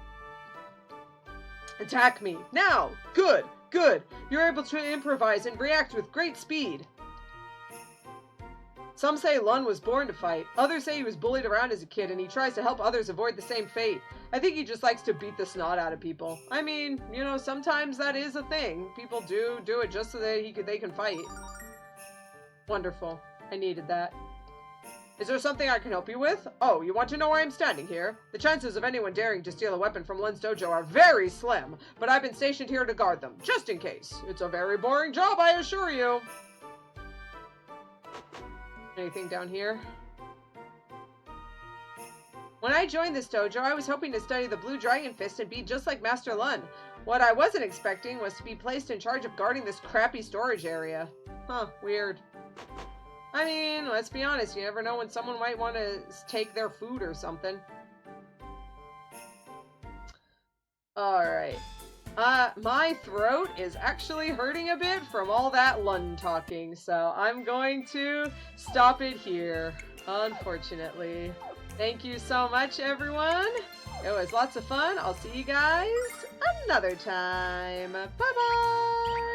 Attack me. Now. Good. You're able to improvise and react with great speed. Some say Lunn was born to fight. Others say he was bullied around as a kid and he tries to help others avoid the same fate. I think he just likes to beat the snot out of people. I mean, you know, sometimes that is a thing. People do it just so that they can fight. Wonderful. I needed that. Is there something I can help you with? Oh, you want to know why I'm standing here? The chances of anyone daring to steal a weapon from Lunn's dojo are very slim, but I've been stationed here to guard them, just in case. It's a very boring job, I assure you. Anything down here? When I joined this dojo, I was hoping to study the Blue Dragon Fist and be just like Master Lunn. What I wasn't expecting was to be placed in charge of guarding this crappy storage area. Huh, weird. I mean, let's be honest, you never know when someone might want to take their food or something. Alright. My throat is actually hurting a bit from all that Lunn talking, so I'm going to stop it here, unfortunately. Thank you so much, everyone. It was lots of fun. I'll see you guys another time. Bye-bye!